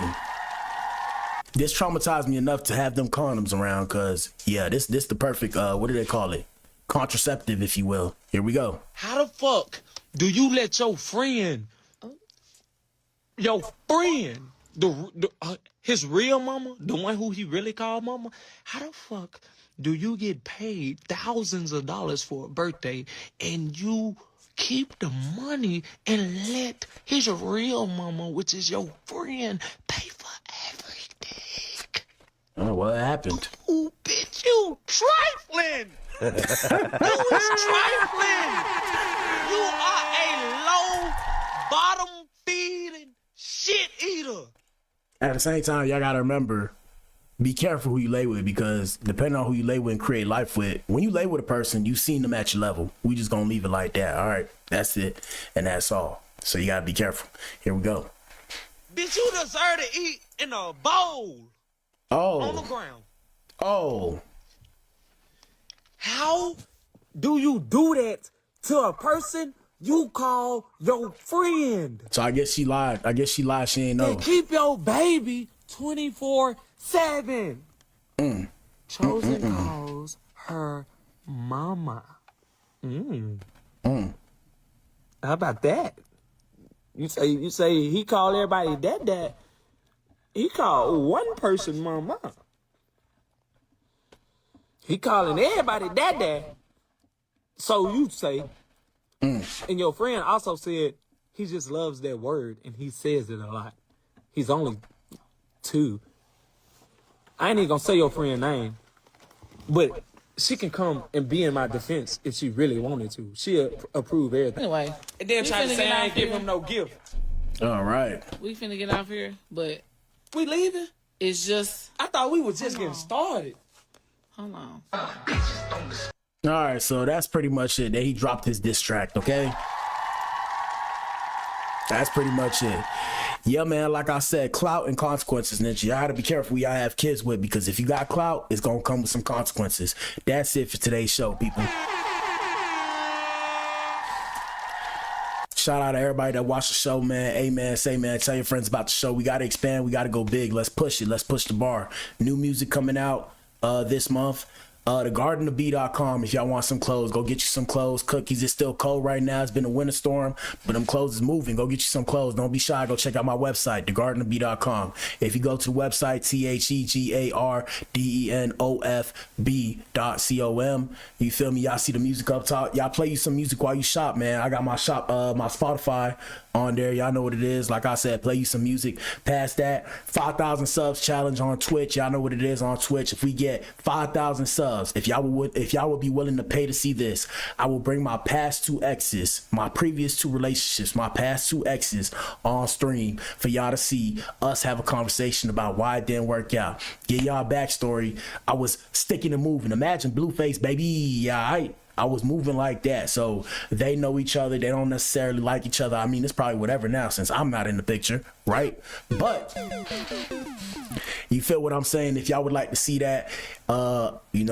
This traumatized me enough to have them condoms around, cause yeah, this the perfect what do they call it? Contraceptive, if you will. Here we go. How the fuck do you let your friend, his real mama, the one who he really called mama, how the fuck do you get paid thousands of dollars for a birthday and you keep the money and let his real mama, which is your friend, pay for everything? Oh, what happened? Ooh, bitch, you trifling! You is trifling! You are a low, bottom-feeding shit eater! At the same time, y'all gotta remember, be careful who you lay with, because depending on who you lay with and create life with, when you lay with a person, you've seen them at your level. We just gonna leave it like that. All right, that's it, and that's all. So you gotta be careful. Here we go. Bitch, you deserve to eat in a bowl. Oh. On the ground. Oh. How do you do that to a person you call your friend? So I guess she lied. She ain't know. And keep your baby 24/7. Chosen calls her mama. How about that? You say he called everybody dad. He called one person mama. He calling everybody dad. So you say, and your friend also said he just loves that word and he says it a lot. He's only 2. I ain't even gonna say your friend's name, but she can come and be in my defense if she really wanted to. She'll approve everything. Anyway, and then try to say I ain't give him no gift. All right. We finna get off here, but we leaving? It's just. I thought we was just getting started. Hold on. All right, so that's pretty much it. That he dropped his diss track, okay? That's pretty much it. Yeah, man, like I said, clout and consequences, ninja. Y'all gotta be careful who y'all have kids with, because if you got clout, it's gonna come with some consequences. That's it for today's show, people. Shout out to everybody that watched the show, man. Amen. Say, man, tell your friends about the show. We gotta expand. We gotta go big. Let's push it. Let's push the bar. New music coming out this month. TheGardenofBee.com. If y'all want some clothes, go get you some clothes. Cookies, it's still cold right now. It's been a winter storm, but them clothes is moving. Go get you some clothes. Don't be shy. Go check out my website, TheGardenofBee.com. If you go to the website, TheGardenofB.com, you feel me? Y'all see the music up top. Y'all play you some music while you shop, man. I got my shop, my Spotify on there. Y'all know what it is. Like I said, play you some music. Past that, 5,000 subs challenge on Twitch. Y'all know what it is on Twitch. If we get 5,000 subs, if y'all would be willing to pay to see this, I will bring my past 2 exes, my previous 2 relationships, my past 2 exes on stream for y'all to see us have a conversation about why it didn't work out. Get y'all a backstory. I was sticking and moving. Imagine Blueface, baby. Yeah, I was moving like that. So they know each other. They don't necessarily like each other. I mean, it's probably whatever now since I'm not in the picture, right? But you feel what I'm saying? If y'all would like to see that,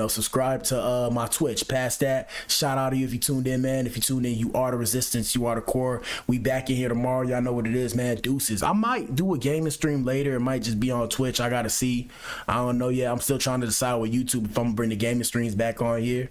subscribe to my Twitch. Past that, shout out to you if you tuned in, man. If you tuned in, you are the resistance, you are the core. We back in here tomorrow. Y'all know what it is, man. Deuces. I might do a gaming stream later. It might just be on Twitch. I gotta see. I don't know yet. I'm still trying to decide with YouTube if I'm gonna bring the gaming streams back on here.